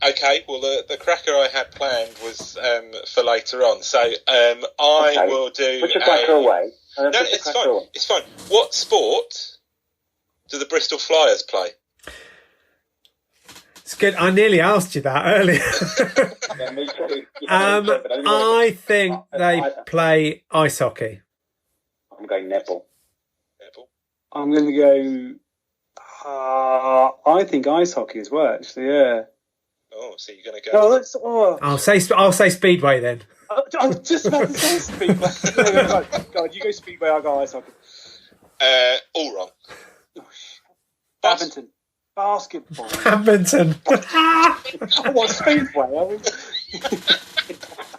Okay, well, the cracker I had planned was for later on. So I will do... Put your cracker away. No, it's fine. Away. It's fine. What sport do the Bristol Flyers play? It's good. I nearly asked you that earlier. Yeah, me too. I think they play ice hockey. I'm going netball. I'm going to go... I think ice hockey as well, actually, yeah. Oh, so you're going to go... I'll say speedway then. I was just about to say speedway. God, you go speedway, I'll go ice hockey. All wrong. Badminton. Basketball. Badminton. What, speedway?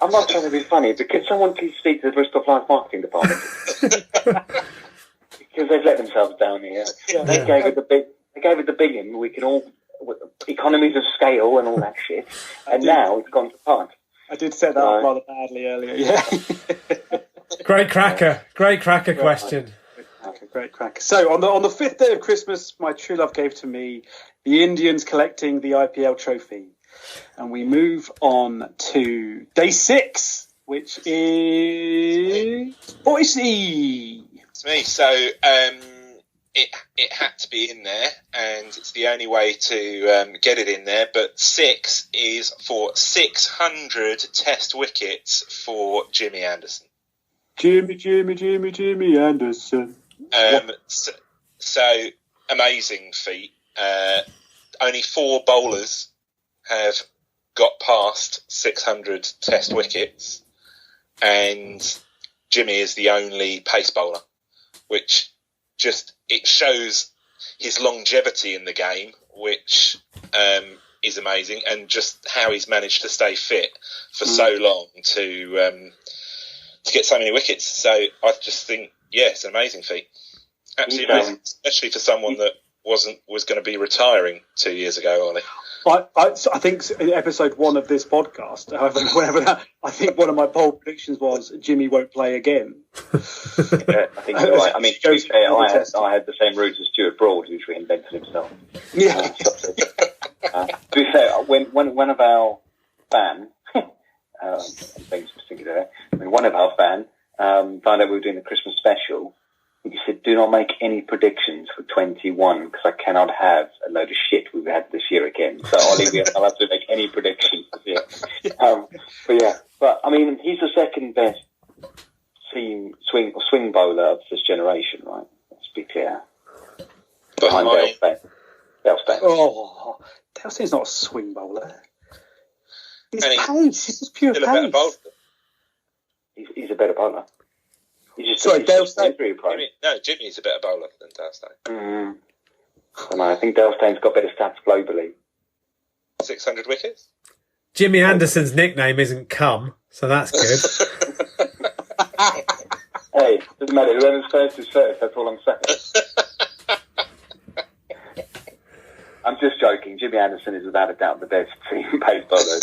I'm not trying to be funny, but could someone please speak to the Bristol Flyers marketing department? Because they've let themselves down here. Yeah. They gave it the big in. We can all economies of scale and all that shit. And now it's gone to pot. I did set that up rather badly earlier. Yeah. Great cracker question. Great cracker. So on the 5th day of Christmas, my true love gave to me the Indians collecting the IPL trophy, and we move on to day 6, which is Boise. It's me. So it had to be in there, and it's the only way to get it in there. But 6 is for 600 Test wickets for Jimmy Anderson. Jimmy Anderson. So amazing feat. Only 4 bowlers have got past 600 Test wickets, and Jimmy is the only pace bowler, which it shows his longevity in the game, which is amazing, and just how he's managed to stay fit for so long to get so many wickets. So I just think, it's an amazing feat. Absolutely amazing, especially for someone that was going to be retiring 2 years ago, Ollie. I think in episode 1 of this podcast, I think one of my bold predictions was Jimmy won't play again. Yeah, I think you're right. I mean, to be fair, I had the same route as Stuart Broad, who's reinvented himself. Yeah. To be fair, when one of our fan, one of our fan found out we were doing the Christmas special, he said, "Do not make any predictions for 21 because I cannot have a load of shit we've had this year again. So I'll have to make any predictions this year." But I mean, he's the second best swing bowler of this generation, right? Let's be clear. Behind Dale Steyn. Oh, Dale Steyn's not a swing bowler. He's pace. He's just pure pace. He's a better bowler. Dale Steyn. Jimmy's a better bowler than Dale Steyn. I think Dale Steyn's got better stats globally. 600 wickets? Jimmy Anderson's nickname isn't Cum, so that's good. Hey, doesn't matter. Whoever's first is first. That's all I'm saying. I'm just joking. Jimmy Anderson is without a doubt the best pace bowler.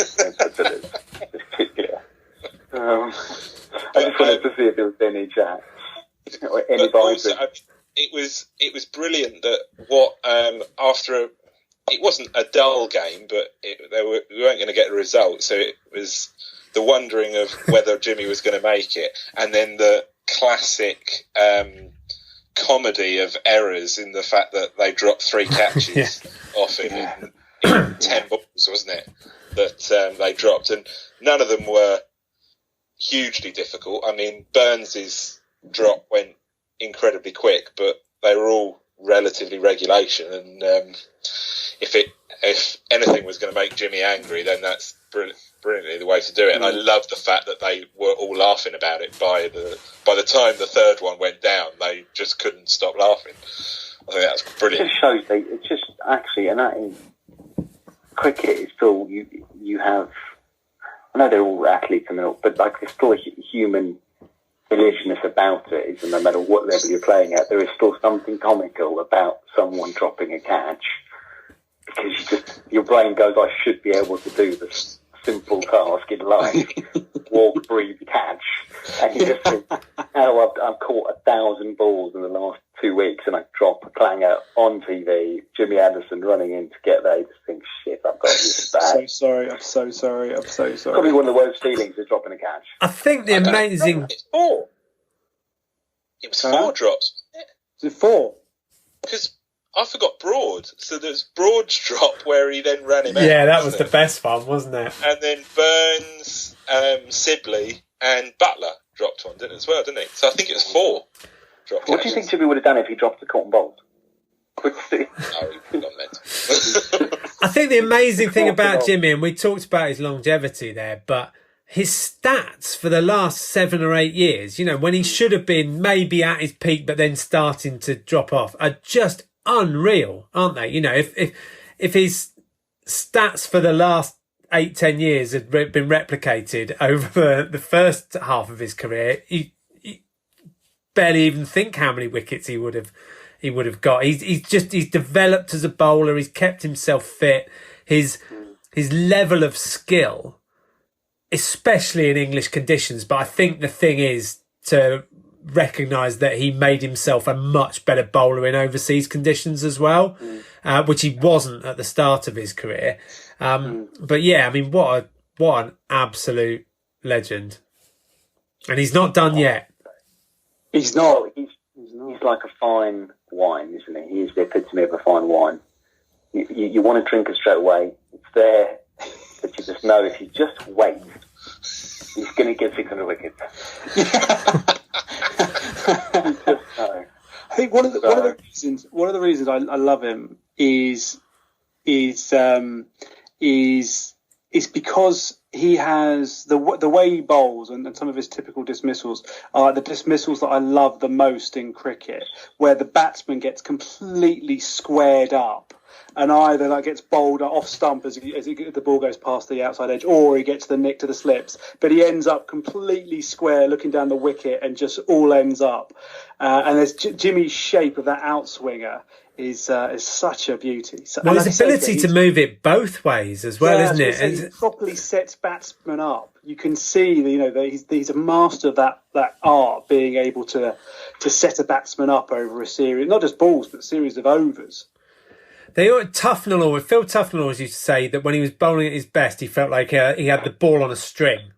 I just wanted to see if there was any chat or any also, it was brilliant that after it wasn't a dull game, but we weren't going to get a result. So it was the wondering of whether Jimmy was going to make it, and then the classic comedy of errors in the fact that they dropped 3 catches off him in 10 balls, wasn't it? That they dropped, and none of them were hugely difficult. I mean, Burns's drop went incredibly quick, but they were all relatively regulation, and if anything was going to make Jimmy angry, then that's brilliantly the way to do it. And I love the fact that they were all laughing about it by the time the third one went down. They just couldn't stop laughing. I think that's brilliant. It just shows it just actually, and that is cricket is still you have. I know they're all athletes and all, but like there's still a human religiousness about it. Is no matter what level you're playing at, there is still something comical about someone dropping a catch, because your brain goes, I should be able to do this simple task in life: walk, breathe, catch. And you just think, oh, I've caught 1,000 balls in the last 2 weeks, and I drop a clanger on TV. Jimmy Anderson running in to get there. You just think, shit, I've got this bad. I'm so sorry. Probably one of the worst feelings is dropping a catch. I think the amazing. It's 4. It was 4 drops. Is it 4? Because I forgot Broad. So there's Broad's drop where he then ran him out. Yeah, that was the best one, wasn't it? And then Burns, Sibley, and Butler dropped one, didn't he? So I think it was 4. What do you think Jimmy would have done if he dropped the cotton balls? Oh, he would have gone mental. I think the amazing thing about Jimmy, and we talked about his longevity there, but his stats for the last 7 or 8 years, when he should have been maybe at his peak but then starting to drop off, are just unreal, aren't they? If his stats for the last 8-10 years had been replicated over the first half of his career, you barely even think how many wickets he would have got. He's developed as a bowler. He's kept himself fit. His level of skill, especially in English conditions. But I think the thing is to recognise that he made himself a much better bowler in overseas conditions as well, which he wasn't at the start of his career. But yeah, I mean, what an absolute legend. And he's not done yet. He's not. He's like a fine wine, isn't he? He is the epitome of a fine wine. You want to drink it straight away. It's there, but you just know if you just wait, he's going to get 600 wickets. You just know. I think one of the reasons I love him is because he has the way he bowls and some of his typical dismissals are the dismissals that I love the most in cricket, where the batsman gets completely squared up and either gets bowled off stump as the ball goes past the outside edge, or he gets the nick to the slips, but he ends up completely square looking down the wicket and just all ends up. And there's Jimmy's shape of that outswinger is such a beauty. Well, his ability to move it both ways as well, isn't it? He properly sets batsmen up. You can see, that he's a master of that art, being able to set a batsman up over a series, not just balls, but a series of overs. Phil Tufnell always used to say that when he was bowling at his best, he felt like he had the ball on a string.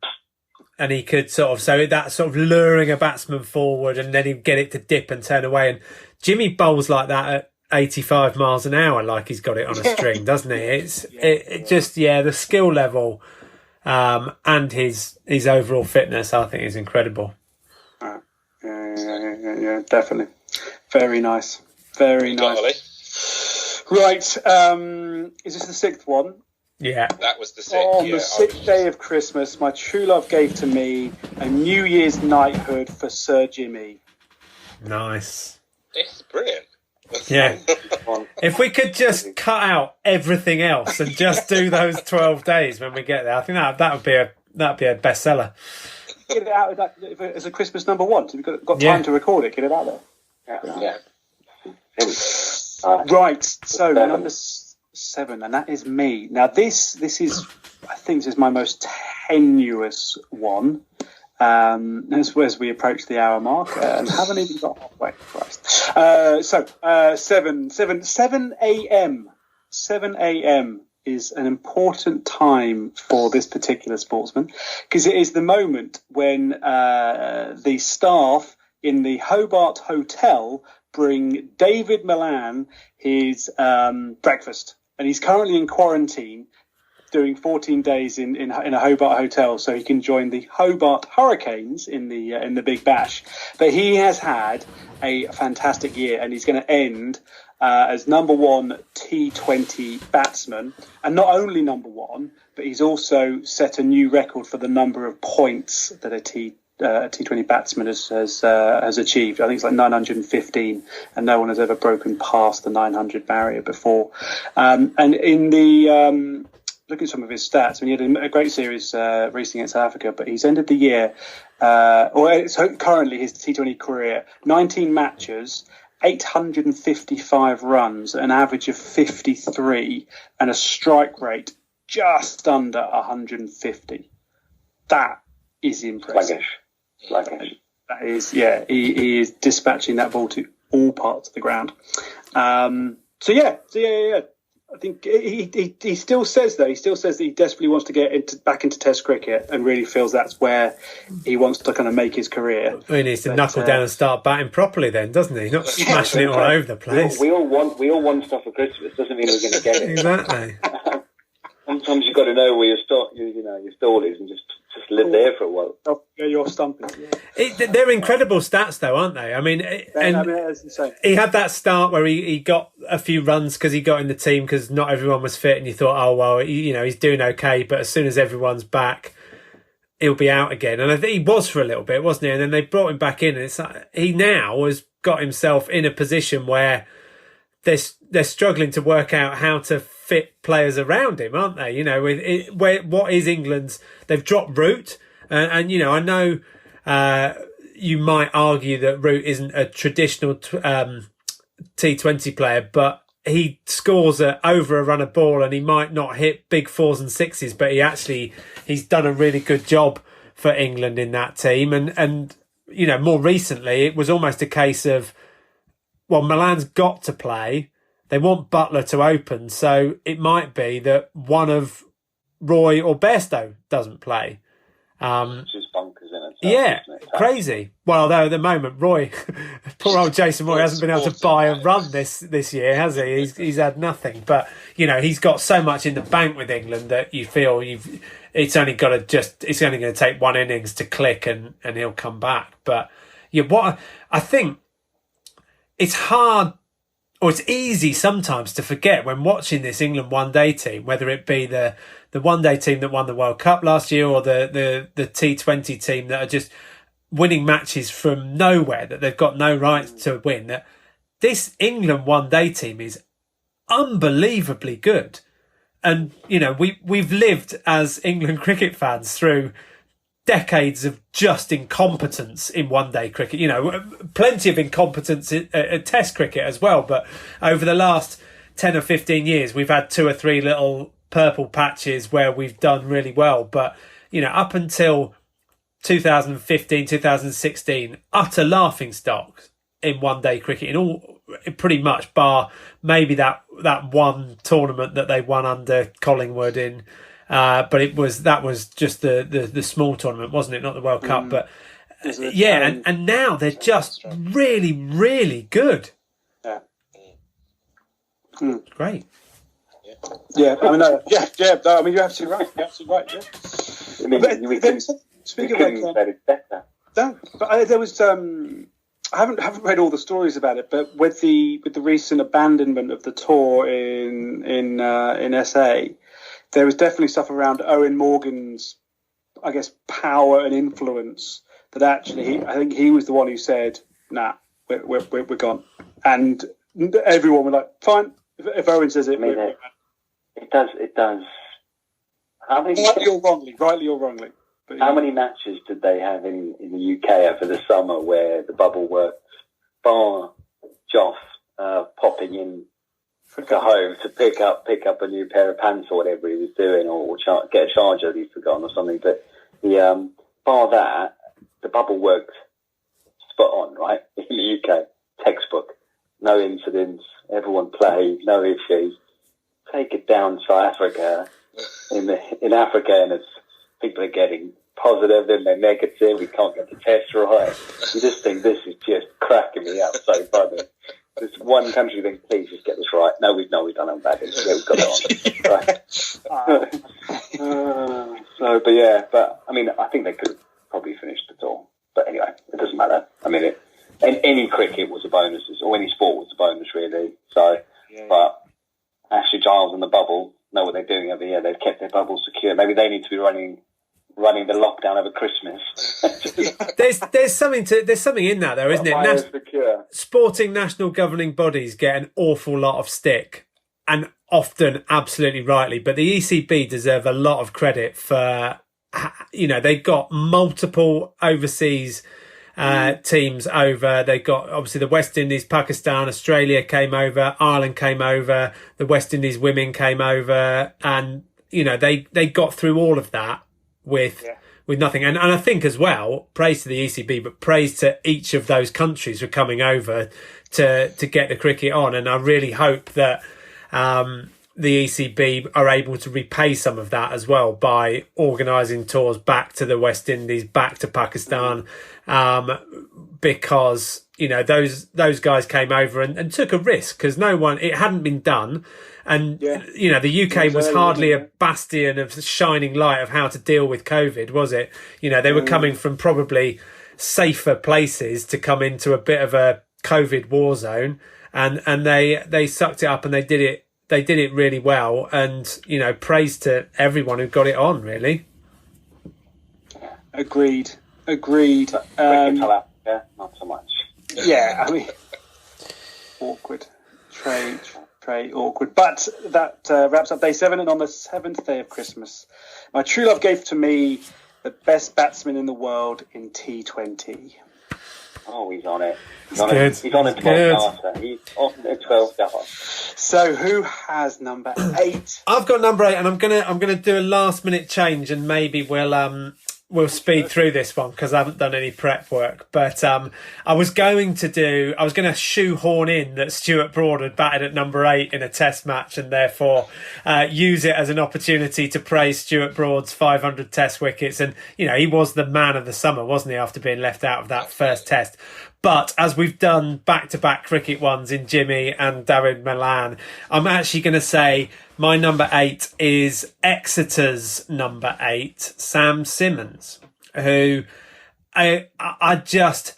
And he could that sort of luring a batsman forward, and then he'd get it to dip and turn away. And Jimmy bowls like that at 85 miles an hour, like he's got it on a string, doesn't he? The skill level and his overall fitness, I think, is incredible. Yeah, definitely. Very nice. Very nice. Right, is this the 6th one? Yeah. That was the 6th. On the 6th day of Christmas, my true love gave to me a New Year's knighthood for Sir Jimmy. Nice. It's brilliant. Yeah. If we could just cut out everything else and just do those 12 days when we get there, I think that'd be a bestseller. Get it out as a Christmas number 1. So we've got time to record it. Get it out there. Yeah. Right. So number 7, and that is me. Now this is, I think, this is my most tenuous one. As we approach the hour mark, and haven't even got halfway. Christ. 7 a.m. 7 a.m. is an important time for this particular sportsman, because it is the moment when the staff in the Hobart Hotel bring David Milan his breakfast, and he's currently in quarantine doing 14 days in a Hobart hotel so he can join the Hobart Hurricanes in the Big Bash. But he has had a fantastic year, and he's going to end as number one T20 batsman, and not only number one, but he's also set a new record for the number of points that a T20 batsman has achieved. I think it's like 915, and no one has ever broken past the 900 barrier before. And in the look at some of his stats. I mean, he had a great series recently against South Africa, but he's ended the year, so currently his T20 career, 19 matches, 855 runs, an average of 53, and a strike rate just under 150. That is impressive. Sluggish. That is, yeah, he is dispatching that ball to all parts of the ground. So yeah. I think he still says that he desperately wants to get back into Test cricket, and really feels that's where he wants to kind of make his career. He needs to knuckle down and start batting properly, then, doesn't he? Not smashing it all over the place. We all want stuff for Christmas. Doesn't mean we're going to get it. Exactly. Sometimes you've got to know where your stall is, and just live there for a while. You're stumping. They're incredible stats, though, aren't they? I mean, that's insane. He had that start where he got a few runs because he got in the team because not everyone was fit, and you thought, oh well, he's doing okay. But as soon as everyone's back, he'll be out again. And I think he was for a little bit, wasn't he? And then they brought him back in, and it's like, he now has got himself in a position where they're struggling to work out how to fit players around him, aren't they? What is England's? They've dropped Root, and I know you might argue that Root isn't a traditional T20 player, but he scores over a run of ball, and he might not hit big 4s and 6s, but he's done a really good job for England in that team. And more recently, it was almost a case of, well, Milan's got to play. They want Butler to open, so it might be that one of Roy or Bairstow doesn't play. Which is bonkers in itself, yeah, isn't it? crazy. Well, although at the moment, Roy, poor old Jason Roy hasn't been able to buy a run this year, has he? He's had nothing. But he's got so much in the bank with England that you feel it's only going to take one innings to click, and he'll come back. But yeah, I think it's hard. Or it's easy sometimes to forget when watching this England one-day team, whether it be the one-day team that won the World Cup last year, or the T20 team that are just winning matches from nowhere that they've got no right to win, that this England one-day team is unbelievably good. And, we've lived as England cricket fans through decades of just incompetence in one-day cricket. Plenty of incompetence at Test cricket as well. But over the last 10 or 15 years, we've had 2 or 3 little purple patches where we've done really well. But, up until 2015, 2016, utter laughingstock in one-day cricket, pretty much, bar maybe that one tournament that they won under Collingwood in. But that was just the small tournament, wasn't it? Not the World Cup. But and now they're just really, really good. Yeah. Great. Yeah. I mean, I mean, you're absolutely right. Yeah. Speaking of better. No, but there was. I haven't read all the stories about it, but with the recent abandonment of the tour in SA. There was definitely stuff around Owen Morgan's, I guess, power and influence that actually I think he was the one who said, "Nah, we're gone," and everyone were like, "Fine, if Owen says it." I mean, it does. Rightly or wrongly. But, how many matches did they have in the UK over the summer where the bubble worked? Bar Joff popping in to home to pick up a new pair of pants or whatever he was doing, or get a charger he'd forgotten or something. But the bar that, the bubble worked spot on, right? In the UK, textbook, no incidents, everyone played, no issues. take it down South Africa in Africa, and it's people are getting positive, then they're negative. We can't get the test right. You just think this is just cracking me up so funny. This one country you think, please just get this right. No, we've done it bad. Yeah, we've got it on. Right. But I mean, I think they could have probably finished the tour. But anyway, it doesn't matter. I mean, any cricket was a bonus, or any sport was a bonus, really. So, but Ashley Giles and the bubble know what they're doing over here. They've kept their bubble secure. Maybe they need to be running the lockdown over Christmas. there's something in that though, isn't it? Sporting national governing bodies get an awful lot of stick, and often absolutely rightly. But the ECB deserve a lot of credit for, they've got multiple overseas teams over. They got obviously the West Indies, Pakistan, Australia came over, Ireland came over, the West Indies women came over, and they got through all of that with nothing. And I think as well, praise to the ECB, but praise to each of those countries for coming over to get the cricket on. And I really hope that the ECB are able to repay some of that as well by organising tours back to the West Indies, back to Pakistan, because those guys came over and took a risk because it hadn't been done. And, the UK was hardly a bastion of shining light of how to deal with COVID, was it? They were coming from probably safer places to come into a bit of a COVID war zone, and they sucked it up and they did it really well. And, praise to everyone who got it on, really. Agreed. Not so much. Yeah, I mean, awkward. Very awkward. But that wraps up day 7, and on the 7th day of Christmas, my true love gave to me the best batsman in the world in T20. Oh, he's on it. He's on a 12-darter. He's on a 12-darter. So who has number 8? I've got number 8, and I'm gonna do a last minute change, and maybe we'll speed through this one because I haven't done any prep work. But I was going to shoehorn in that Stuart Broad had batted at number 8 in a test match, and therefore use it as an opportunity to praise Stuart Broad's 500 test wickets. And, he was the man of the summer, wasn't he, after being left out of that first test. But as we've done back-to-back cricket ones in Jimmy and David Malan, I'm actually going to say my number 8 is Exeter's number 8, Sam Simmons, who this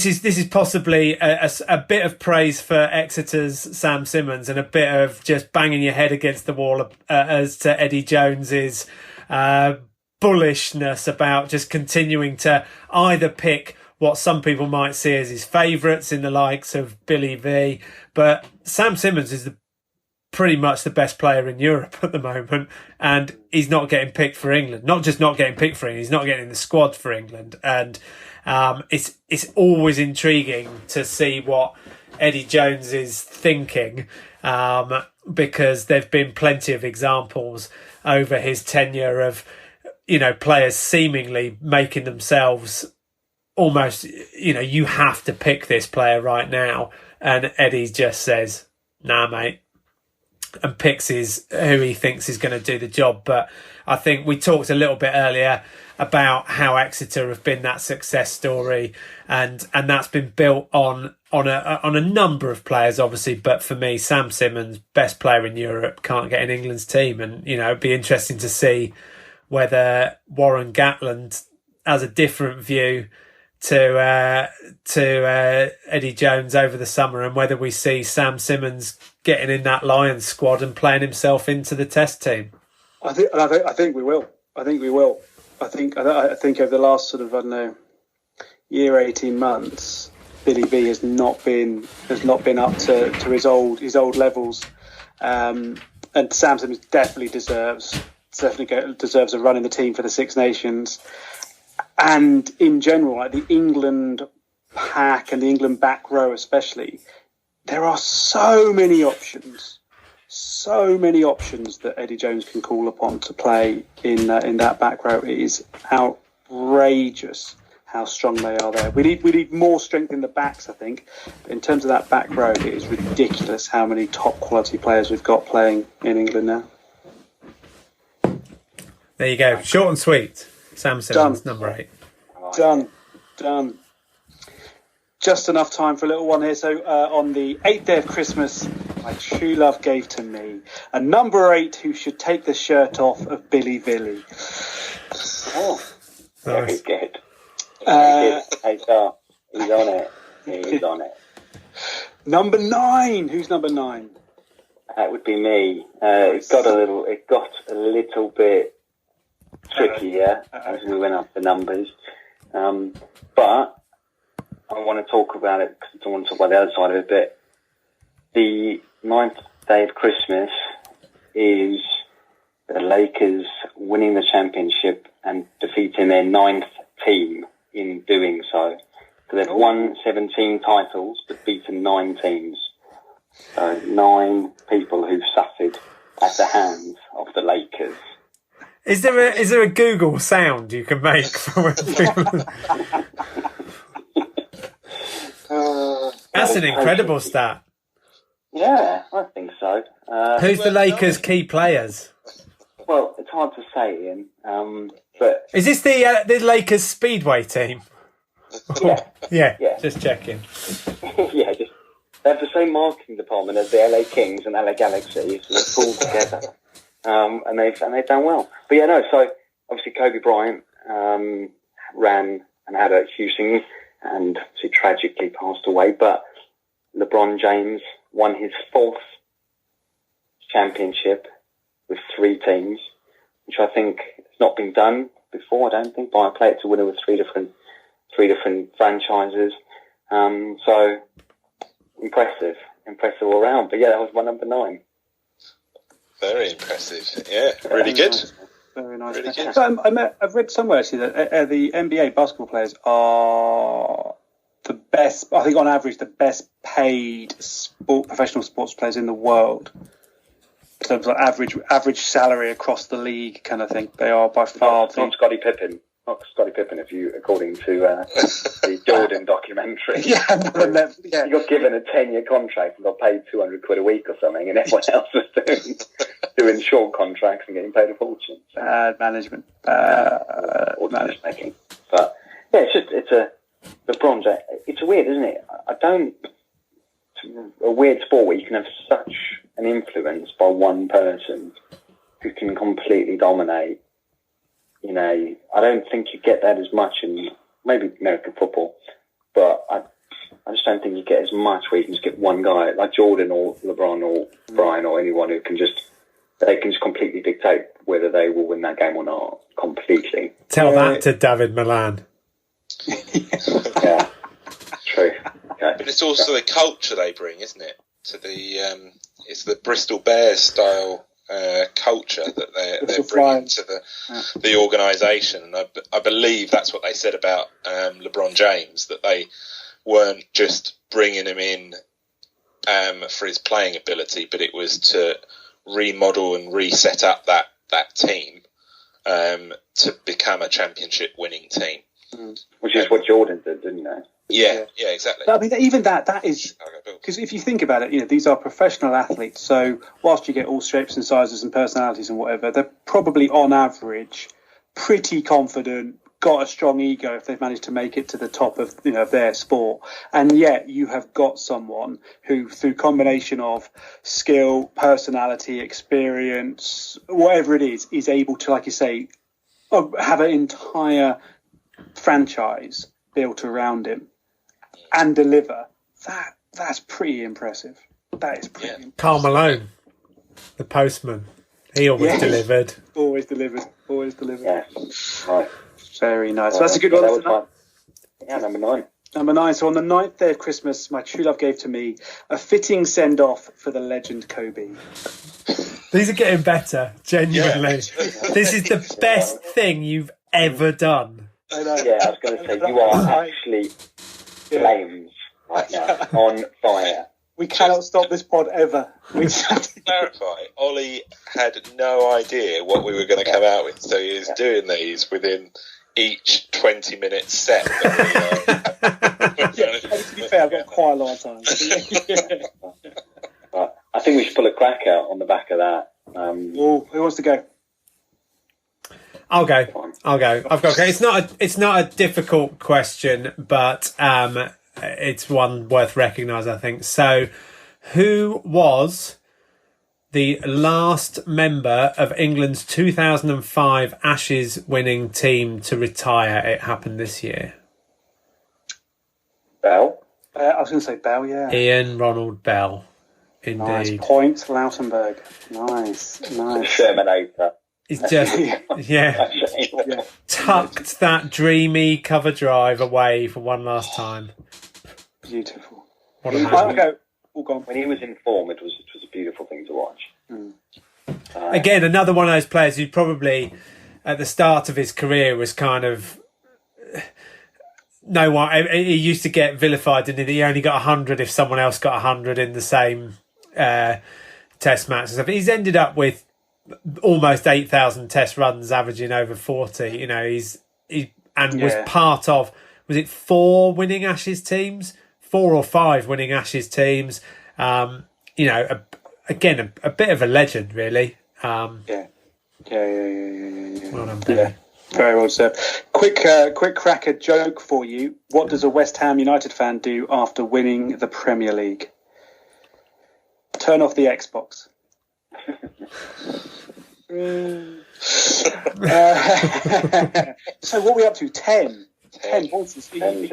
is possibly a bit of praise for Exeter's Sam Simmons and a bit of just banging your head against the wall as to Eddie Jones's bullishness about just continuing to either pick what some people might see as his favourites in the likes of Billy V. But Sam Simmons is pretty much the best player in Europe at the moment, and he's not getting picked for England. Not just not getting picked for England, he's not getting in the squad for England. And it's always intriguing to see what Eddie Jones is thinking, because there've been plenty of examples over his tenure of, players seemingly making themselves almost, you have to pick this player right now. And Eddie just says, nah, mate, and picks who he thinks is going to do the job. But I think we talked a little bit earlier about how Exeter have been that success story, and that's been built on a number of players, obviously. But for me, Sam Simmons, best player in Europe, can't get in England's team, and it'd be interesting to see whether Warren Gatland has a different view to Eddie Jones over the summer, and whether we see Sam Simmons getting in that Lions squad and playing himself into the Test team. I think we will. I think over the last sort of year, 18 months, Billy V has not been up to his old levels, and Sam Simmons definitely deserves a run in the team for the Six Nations. And in general, the England pack and the England back row especially, there are so many options that Eddie Jones can call upon to play in that back row. It is outrageous how strong they are there. We need more strength in the backs, I think. But in terms of that back row, it is ridiculous how many top quality players we've got playing in England now. There you go. Short and sweet. Sam Simmons, number 8. Done. Just enough time for a little one here. So on the 8th day of Christmas, my true love gave to me a number 8 who should take the shirt off of Billy Villy. Oh, very Nice. good. He's on it. He's on it. Number 9. Who's number 9? That would be me. It got a little bit trickier as we went up the numbers. But I want to talk about it because I want to talk about the other side of it. But the 9th day of Christmas is the Lakers winning the championship and defeating their 9th team in doing so. So they've won 17 titles but beaten 9 teams. So 9 people who've suffered at the hands of the Lakers. Is there a Google sound you can make for when people... That's an incredible stat. Yeah, I think so. Who's the Lakers' key players? Well, it's hard to say, Ian. But Is this the Lakers Speedway team? yeah, Yeah, just checking. yeah, just they have the same marketing department as the LA Kings and LA Galaxy, so they're pulled together, and they've done well. But yeah, no. So obviously Kobe Bryant ran and had a huge thing, and he tragically passed away. But LeBron James won his 4th championship with 3 teams, which I think has not been done before. I don't think by a player to win it with three different franchises. So impressive all around. But yeah, that was my number 9. Very impressive. Yeah, really good. Very nice. Really good. So I've read somewhere actually that the NBA basketball players are the best, I think on average, the best paid professional sports players in the world. In terms of average salary across the league kind of thing. They are by far... Not Scottie Pippen. Not Scottie Pippen, according to the Jordan documentary. Yeah, He got given a 10-year contract and got paid £200 a week or something, and everyone else was doing short contracts and getting paid a fortune. So. Bad management. Or management making. But yeah, it's a LeBron James. It's weird, isn't it? It's a weird sport where you can have such an influence by one person who can completely dominate. You know, I don't think you get that as much in maybe American football, but I just don't think you get as much where you can just get one guy like Jordan or LeBron or Brian or anyone who can just completely dictate whether they will win that game or not. Completely. Tell that to David Milan. Yeah, true. Okay. But it's also the culture they bring, isn't it? To the it's the Bristol Bears style culture that they're bringing to the organisation, and I believe that's what they said about LeBron James, that they weren't just bringing him in for his playing ability, but it was to remodel and reset up that team to become a championship winning team. Which is what Jordan did, didn't he? Yeah, exactly. But I mean, even that is because if you think about it, these are professional athletes. So whilst you get all shapes and sizes and personalities and whatever, they're probably on average pretty confident, got a strong ego if they've managed to make it to the top of their sport. And yet you have got someone who, through combination of skill, personality, experience, whatever it is able to, like you say, have an entire franchise built around him and deliver. That's pretty impressive. That is pretty impressive. Karl Malone, the postman. He always delivered. Always delivered. Yeah, right. Very nice. So that's a good one. That was fun. Yeah, number 9. Number 9. So on the 9th day of Christmas, my true love gave to me a fitting send-off for the legend Kobe. These are getting better, genuinely. This is the best thing you've ever done. I know. Yeah, I was going to say, you are actually flames right now, on fire. We cannot stop this pod ever. To clarify, Ollie had no idea what we were going to come out with, so he was doing these within each 20-minute set. To be fair, I've got quite a lot of time. I think we should pull a crack out on the back of that. Who wants to go? I'll go. I've got to go. It's not a difficult question, but it's one worth recognising, I think. So, who was the last member of England's 2005 Ashes winning team to retire? It happened this year. Bell? I was going to say Bell, yeah. Ian Ronald Bell. Indeed. Nice. Point, Lautenberg. Nice. Shermanator. He's just, tucked that dreamy cover drive away for one last time. Beautiful. When he was in form, it was a beautiful thing to watch. Again, another one of those players who probably, at the start of his career, was kind of... No one. He used to get vilified, and he only got 100 if someone else got 100 in the same test match and stuff. He's ended up with almost 8,000 test runs, averaging over 40. You know, was part of, was it 4 winning Ashes teams? 4 or 5 winning Ashes teams. You know, again, a bit of a legend, really. Yeah. Well done, Billy. Very well said. Quick cracker joke for you. What does a West Ham United fan do after winning the Premier League? Turn off the Xbox. So what are we up to? 10. 10 voices. 10.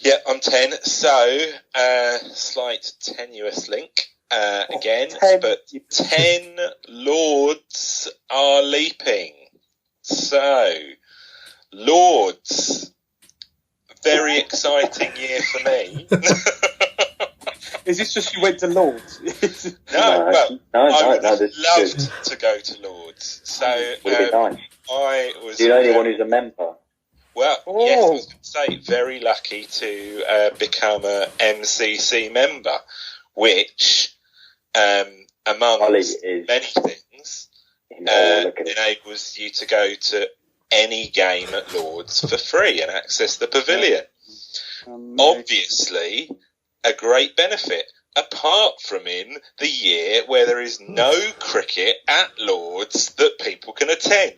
Yeah, I'm 10. So, slight tenuous link again, 10. but 10 lords are leaping. So, Lords, very exciting year for me. Is this just you went to Lords? I would have loved to go to Lords. So, would be nice. I was. You're the only one who's a member. Well, yes, I was going to say, very lucky to become a MCC member, which, amongst many things, enables you to go to any game at Lords for free and access the pavilion. Obviously, a great benefit, apart from in the year where there is no cricket at Lords that people can attend,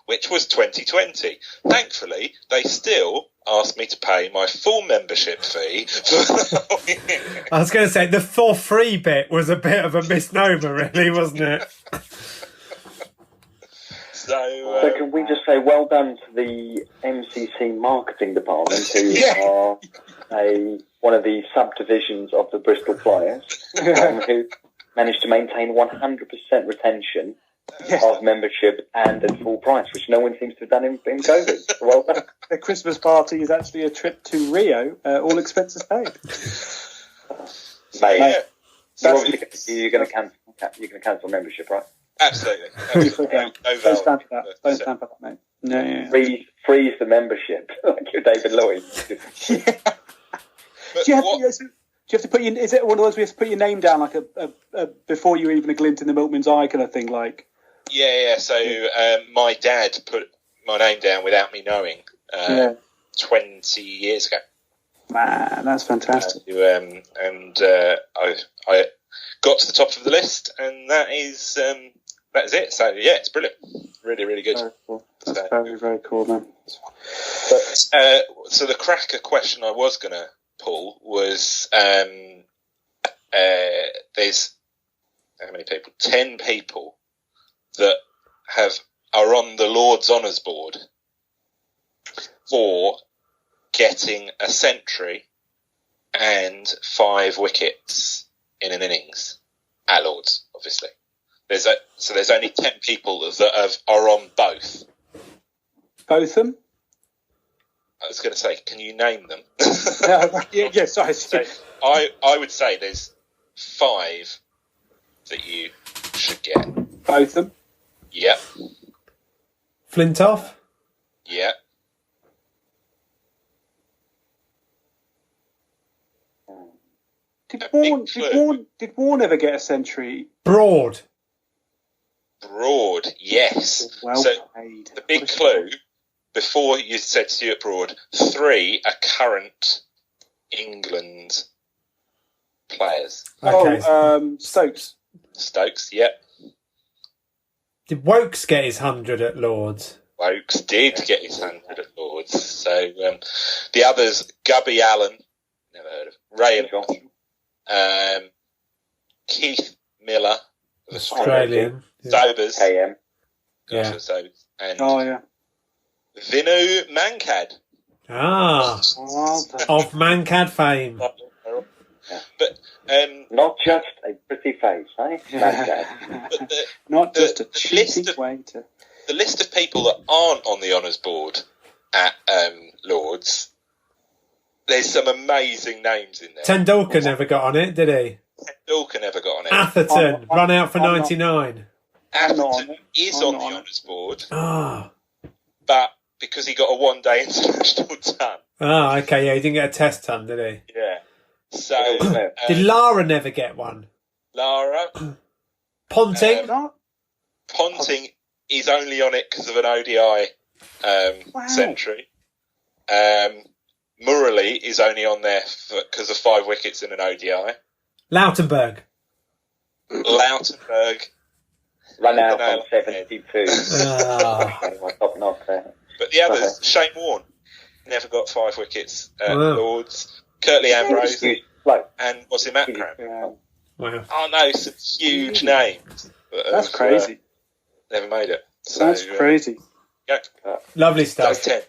which was 2020. Thankfully, they still asked me to pay my full membership fee. I was going to say, the for free bit was a bit of a misnomer, really, wasn't it? So can we just say well done to the MCC marketing department, who are one of the subdivisions of the Bristol Flyers, who managed to maintain 100% retention of membership and at full price, which no one seems to have done in COVID. So well done. The Christmas party is actually a trip to Rio, all expenses paid. Mate, you're going to cancel membership, right? Absolutely. Don't stand for that. Don't stand for that, mate. No. Freeze the membership, like you're David Lloyd. Do you have to put your? Is it one of those where you have to put your name down, like a before you're even a glint in the milkman's eye kind of thing, like? Yeah. So my dad put my name down without me knowing 20 years ago. Man, that's fantastic. I got to the top of the list, and that is it. So yeah, it's brilliant. Really, really good. Very cool. That's very, very cool, man. So the cracker question I was going to pull was there's how many people? 10 people that are on the Lord's Honours Board for getting a century and 5 wickets in an innings at Lord's, obviously. There's only 10 people that are on both. Both of them? I was going to say, can you name them? Yeah, sorry. So I would say there's 5 that you should get. Both of them? Yep. Flintoff? Yep. Did Warne ever get a century? Broad, yes. Well so played. the big clue before you said Stuart Broad, 3 are current England players. Okay. Stokes. Stokes, yep. Did Wokes get his 100 at Lords? Wokes did get his 100 at Lords. So the others, Gubby Allen, never heard of. Ray and Keith Miller, Australian. Sobers. KM. Yeah. Sobers. And Vinu Mankad. Ah, of Mankad fame. But not just a pretty face, eh? but Not just a cheesy way to... The list of people that aren't on the honours board at Lords, there's some amazing names in there. Tendulkar never got on it, did he? Tendulkar never got on it. Atherton, run out for 99. Atherton is on the honours board, Ah. but because he got a one-day international ton. Oh, okay, yeah, he didn't get a test ton, did he? Yeah. So did Lara never get one? Lara. Ponting? Ponting is only on it because of an ODI century. Murali is only on there because of 5 wickets in an ODI. Lautenberg run out on 72. My top knock there. But the others, Shane Warne, never got 5 wickets at Lords. Curtly Ambrose and was it Matt Cram? Wow. Oh no, some huge names. But, that's crazy. Never made it. So, that's crazy. Yeah. Lovely stuff. 10.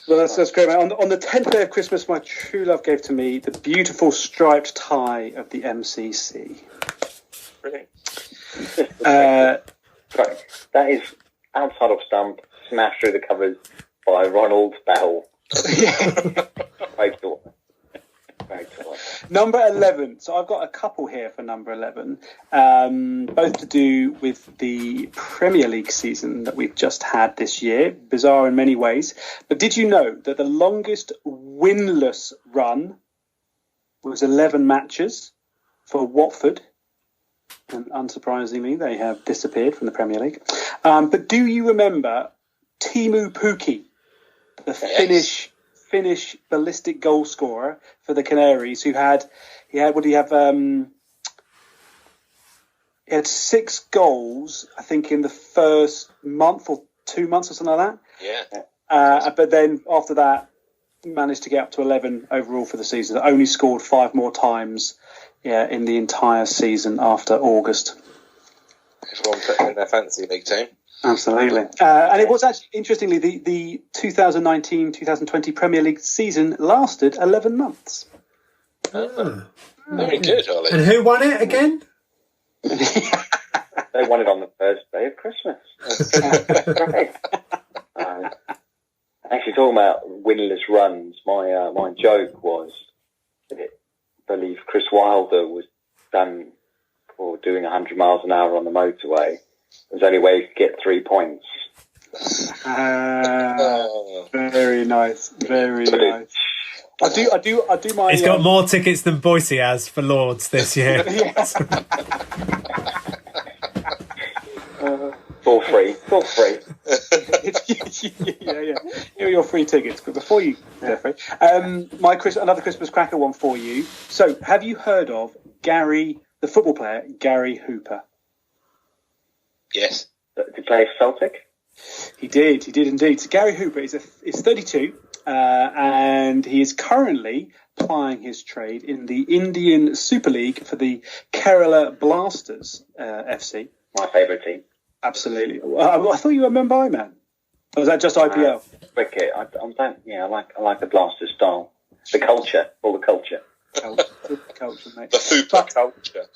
Well, that's great, mate. On the 10th day of Christmas, my true love gave to me the beautiful striped tie of the MCC. Brilliant. That is outside of stump, smashed through the covers by Ronald Bell. Great thought. Number 11. So I've got a couple here for number 11, both to do with the Premier League season that we've just had this year. Bizarre in many ways. But did you know that the longest winless run was 11 matches for Watford? And unsurprisingly, they have disappeared from the Premier League. But do you remember Teemu Pukki, the Finnish ballistic goal scorer for the Canaries, he had 6 goals, I think, in the first month or 2 months or something like that. Yeah. But then after that, managed to get up to 11 overall for the season. Only scored 5 more times, in the entire season after August. Everyone put in their fantasy league team. Absolutely. And it was actually, interestingly, the 2019-2020 Premier League season lasted 11 months. Very good, Ollie. And who won it again? They won it on the first day of Christmas. Great. Actually, talking about winless runs, my joke was that I believe Chris Wilder was done for doing 100 miles an hour on the motorway. It was the only way he could get 3 points. Very nice. Very nice. I do my... He's got more tickets than Boise has for Lords this year. For free. Yeah. Here are your free tickets. But before you... another Christmas cracker one for you. So, have you heard of the football player, Gary Hooper? Yes. Did he play for Celtic? He did indeed. So Gary Hooper is 32, and he is currently plying his trade in the Indian Super League for the Kerala Blasters FC. My favourite team. Absolutely. I thought you were a Mumbai man. Or was that just IPL? Cricket. I like the Blasters style. The culture. All the culture. Culture, mate. The Hooper culture.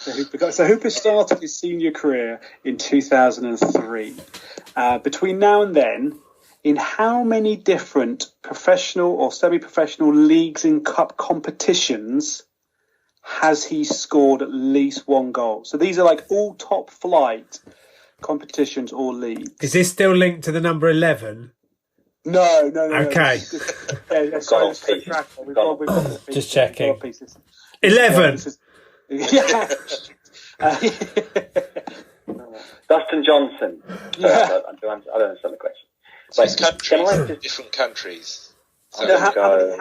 So Hooper started his senior career in 2003. Between now and then, in how many different professional or semi-professional leagues and cup competitions has he scored at least 1 goal? So these are like all top flight competitions or leagues. Is this still linked to the number 11? No. Okay. Just checking. 11. Dustin Johnson. I don't understand the question. So it's Can countries, I just- different countries. So So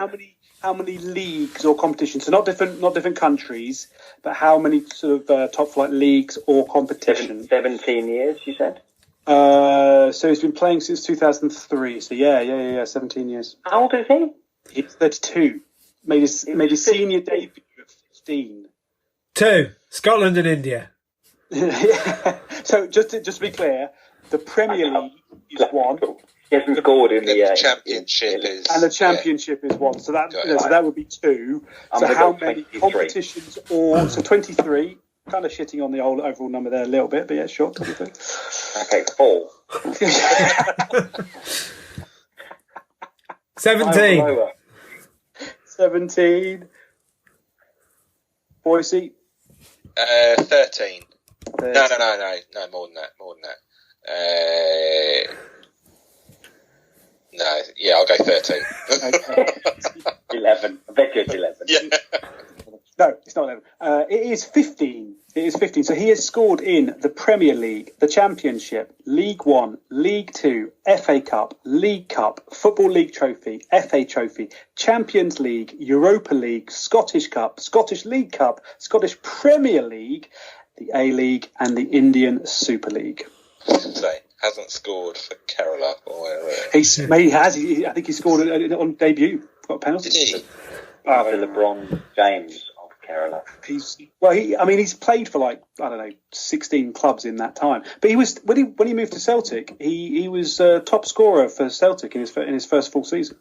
how many leagues or competitions? So not different countries, but how many sort of top flight leagues or competitions? 17 years, you said? So he's been playing since 2003. So yeah, 17 years. How old is he? He's 32. Made his senior debut at 15. 2. Scotland and India. Yeah. So just to be clear, the Premier League is 1. He hasn't scored in the the championship is... And the championship is 1, so that Got it. So that would be 2. I'm So gonna how go many 23. competitions so 23? Kind of shitting on the overall number there a little bit, but yeah, sure, 23. Okay, 4. 17. Lower. 17. Boise. 13. No, more than that. No, yeah, I'll go 13. Okay. 11. I bet you it's 11. Yeah. No, it's not 11. It is 15. So he has scored in the Premier League, the Championship, League One, League Two, FA Cup, League Cup, Football League Trophy, FA Trophy, Champions League, Europa League, Scottish Cup, Scottish League Cup, Scottish Premier League, the A-League, and the Indian Super League. So, hasn't scored for Kerala or whatever. He has. I think he scored on debut. Got a penalty. Did he? The LeBron James of Kerala. He's played for 16 clubs in that time. But he was when he moved to Celtic, he was top scorer for Celtic in his first full season.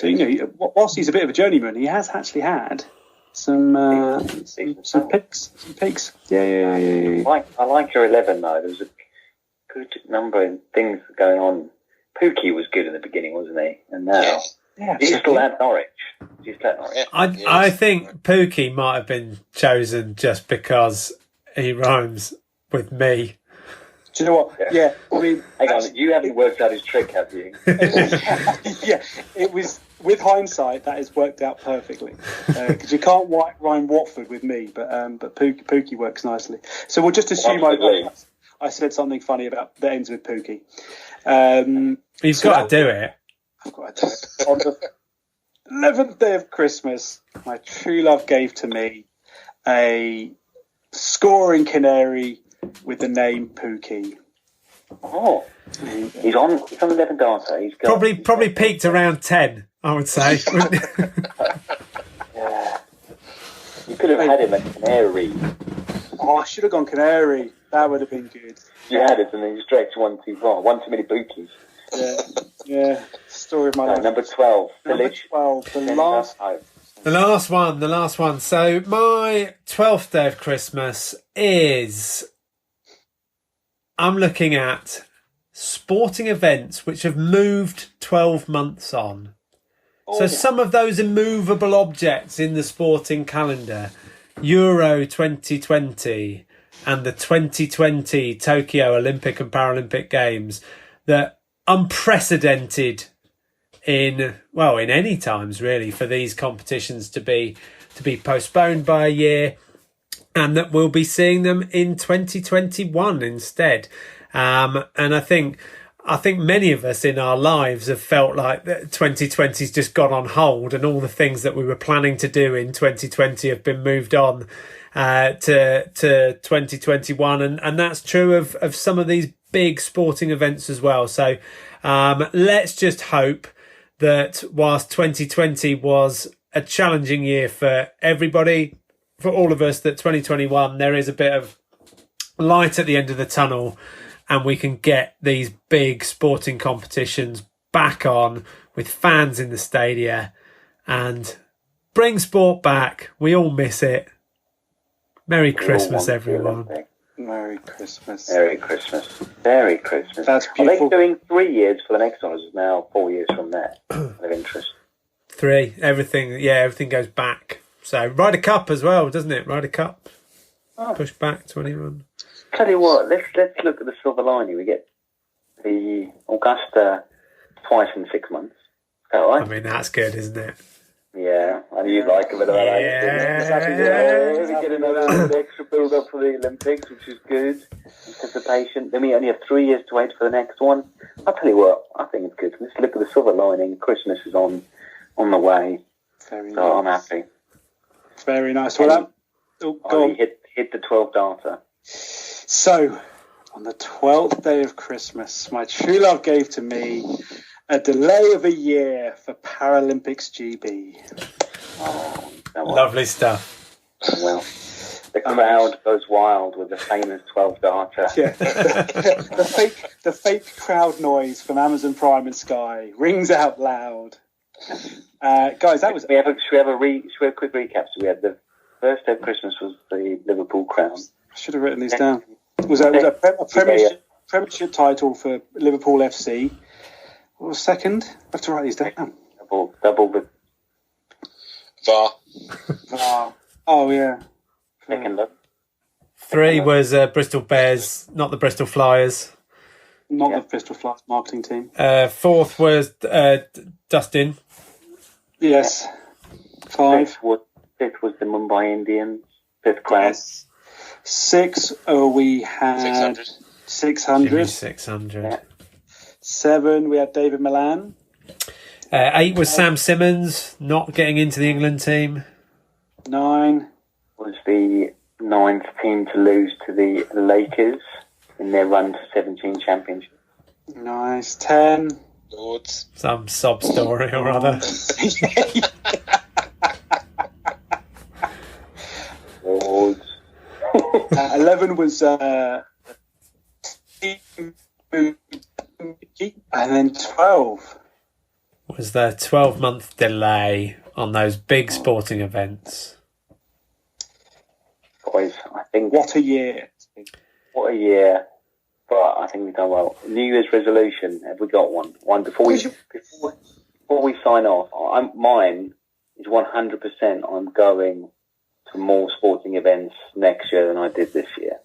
Really? So whilst he's a bit of a journeyman, he has actually had some peaks. Yeah. I like your 11 though. There was a good number of things going on. Pookie was good in the beginning, wasn't he? And now he's still at Norwich. I think Pookie might have been chosen just because he rhymes with me. Do you know what? Yeah, I mean, hang on, you haven't worked out his trick, have you? Yeah, it was. With hindsight, that has worked out perfectly because you can't rhyme Watford with me, but Pookie works nicely. So we'll just assume I said something funny about that ends with Pookie. You've got to do it. I've got to do it. On the 11th day of Christmas, my true love gave to me a scoring canary with the name Pookie. Oh, he's on 11 data. He's got Probably peaked around 10, I would say. Yeah. You could have had him at Canary. Oh, I should have gone Canary. That would have been good. You had it, and then you stretched one too far. One too many bookies. Yeah. Story of my life. Number 12, Number Village. 12, the last. The last one. So my 12th day of Christmas is... I'm looking at sporting events which have moved 12 months on. So some of those immovable objects in the sporting calendar, Euro 2020 and the 2020 Tokyo Olympic and Paralympic Games, that unprecedented in any times really for these competitions to be postponed by a year, and that we'll be seeing them in 2021 instead. And I think many of us in our lives have felt like 2020's just gone on hold, and all the things that we were planning to do in 2020 have been moved on to 2021. And that's true of some of these big sporting events as well. So let's just hope that whilst 2020 was a challenging year for everybody, for all of us, that 2021 there is a bit of light at the end of the tunnel, and we can get these big sporting competitions back on with fans in the stadia and bring sport back. We all miss it. Merry Christmas, everyone. Merry Christmas. Merry Christmas. Merry Christmas. That's Are beautiful. they doing 3 years for the next one? Or is it now 4 years from that? Of interest. 3. Everything goes back. So Ryder Cup as well, doesn't it? Ryder Cup. Push back 21. Tell you what, let's look at the silver lining. We get the Augusta twice in 6 months. Is that right? I mean, that's good, isn't it? Yeah, and you'd like a bit of that. Yeah. We get another extra build up for the Olympics, which is good. Anticipation. Then we only have 3 years to wait for the next one. I'll tell you what, I think it's good. Let's look at the silver lining. Christmas is on the way. Very So nice. I'm happy. Very nice. Well, go on. Hit the 12 darter. So, on the 12th day of Christmas, my true love gave to me a delay of a year for Paralympics GB. Oh, no, Lovely stuff. well, the crowd goes wild with the famous 12 darter. Yeah, the fake crowd noise from Amazon Prime and Sky rings out loud. Guys, that was. Should we have a quick recap? So we had the first day of Christmas was the Liverpool crown. I should have written these down. Was a premiership title for Liverpool FC. What was second? I have to write these down. Double the VAR. Oh yeah. second look. 3 was Bristol Bears, not the Bristol Flyers. Not the Bristol Flyers marketing team. 4th was Dustin. Yes. 5. Fifth was the Mumbai Indians. 5th crown. Yes. 6. We had 600. Jimmy 600. Yeah. 7. We had David Milan. 8 was Sam Simmons, not getting into the England team. 9. Was the 9th team to lose to the Lakers in their run to 17 championships. Nice. 10. Lords. Some sob story or other. Lords. 11 was and then 12. Was the 12-month delay on those big sporting events. Boys, I think What a year. what a year. But I think we've done well. New Year's resolution, have we got one? One before we sign off. Mine is 100%. I'm going to more sporting events next year than I did this year.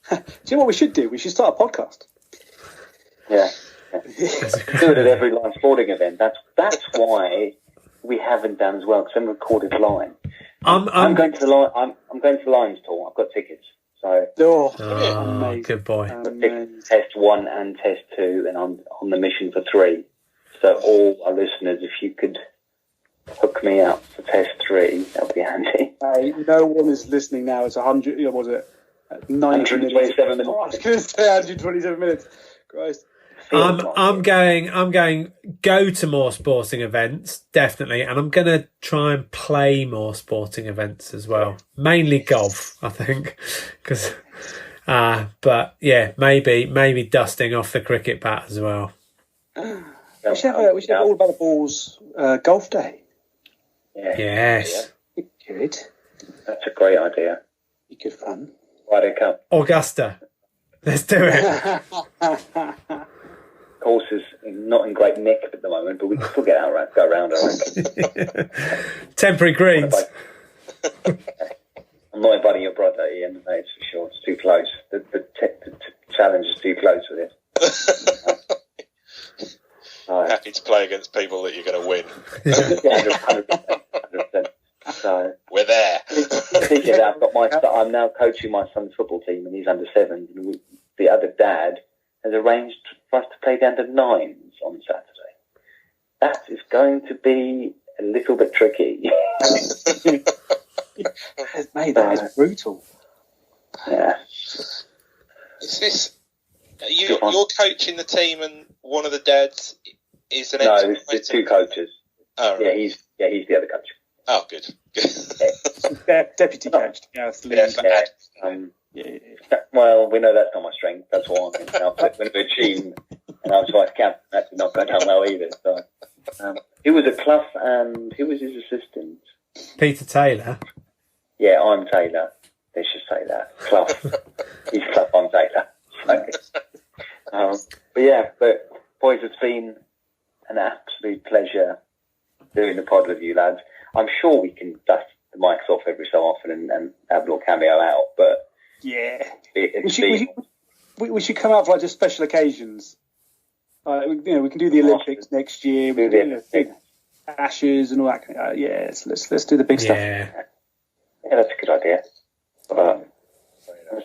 Do you know what we should do? We should start a podcast. Yeah. Do it at every live sporting event. That's why we haven't done as well, because I'm recorded live. I'm going to the Lions tour. I've got tickets. So Amazing. Good boy. test 1 and test 2, and I'm on the mission for 3. So all our listeners, if you could hook me up for test 3, that would be handy. No one is listening now. It's 100. Was it 127 minutes. Oh, I was going to say 127 minutes. Christ. I'm going go to more sporting events, definitely, and I'm going to try and play more sporting events as well. Mainly golf, I think, because but yeah, maybe dusting off the cricket bat as well. We should have all about the balls golf day. Yeah. Yes. Yeah. Good. That's a great idea. Be good fun. Ryder Cup. Augusta. Let's do it. Course is not in great nick at the moment, but we can still go around, I reckon. Temporary greens. I'm not inviting your brother, Ian. It's for sure. It's too close. The challenge is too close with it. Happy to play against people that you're going to win. Yeah, 100%. So we're there. I'm now coaching my son's football team, and he's under 7. And the other dad has arranged for us to play down to 9s on Saturday. That is going to be a little bit tricky. Mate, that is brutal. Yeah. Is this? You're coaching the team, and one of the dads is an No, there's 2 coaches. Oh, right. Yeah, he's the other coach. Oh, good. Deputy coach. Well, we know that's not my strength. That's why I'm flipped into a team, and I was vice captain. That did not go down well either. So, he was a Clough, and who was his assistant? Peter Taylor. Yeah, I'm Taylor. Let's just say that. Clough. He's Clough, I'm Taylor. But boys, it's been an absolute pleasure doing the pod with you lads. I'm sure we can dust the mics off every so often and have a little cameo out, but yeah, we should come out for like just special occasions. We can do the Olympics next year. We can do Ashes and all that. Let's do the big stuff. Yeah, that's a good idea. I'll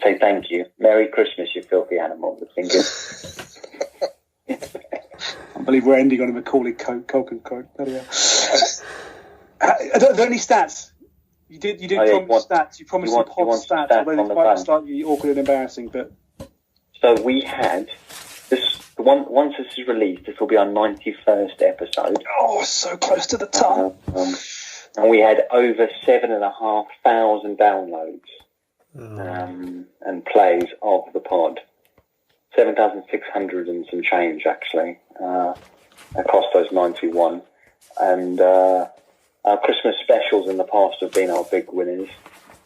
say thank you. Merry Christmas, you filthy animal with fingers. I believe we're ending on a Macaulay Culkin quote. Are there any stats? You did promise stats. You promised some pod stats, although they might be slightly awkward and embarrassing. But so we had this. Once this is released, this will be our 91st episode. Oh, so close to the ton. And we had over 7,500 downloads and plays of the pod. 7,600 and some change, actually, across those 91. And our Christmas specials in the past have been our big winners.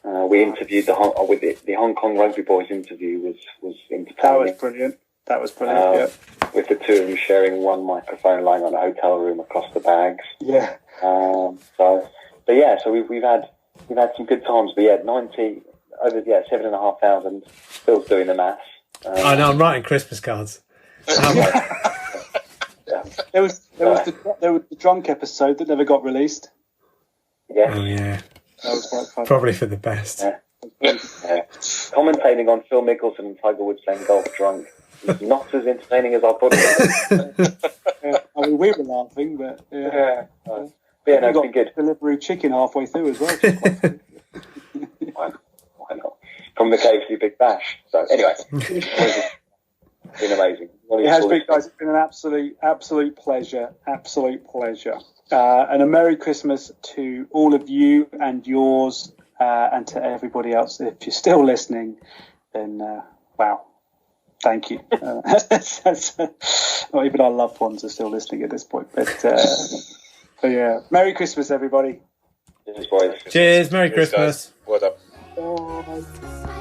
We interviewed the Hong Kong Rugby Boys interview was entertaining. That was brilliant. With the two of them sharing one microphone, lying on a hotel room across the bags. Yeah. So we've had some good times. But 7,500. Phil's doing the maths. I know. I'm writing Christmas cards. There was the drunk episode that never got released. Yeah. Oh yeah. That was quite fun. Probably for the best. Yeah. Commentating on Phil Mickelson and Tiger Woods playing golf drunk is not as entertaining as I thought it was. I mean, we were laughing, but it's been good. Delivery chicken halfway through as well. Why not? From the KFC Big Bash. So anyway, it's been amazing. It has been, guys. It's been an absolute pleasure. Absolute pleasure. And a Merry Christmas to all of you and yours, and to everybody else. If you're still listening, then wow, thank you. Not even our loved ones are still listening at this point. But yeah, Merry Christmas, everybody. Cheers, boys. Cheers, Merry Christmas. Well done. Bye.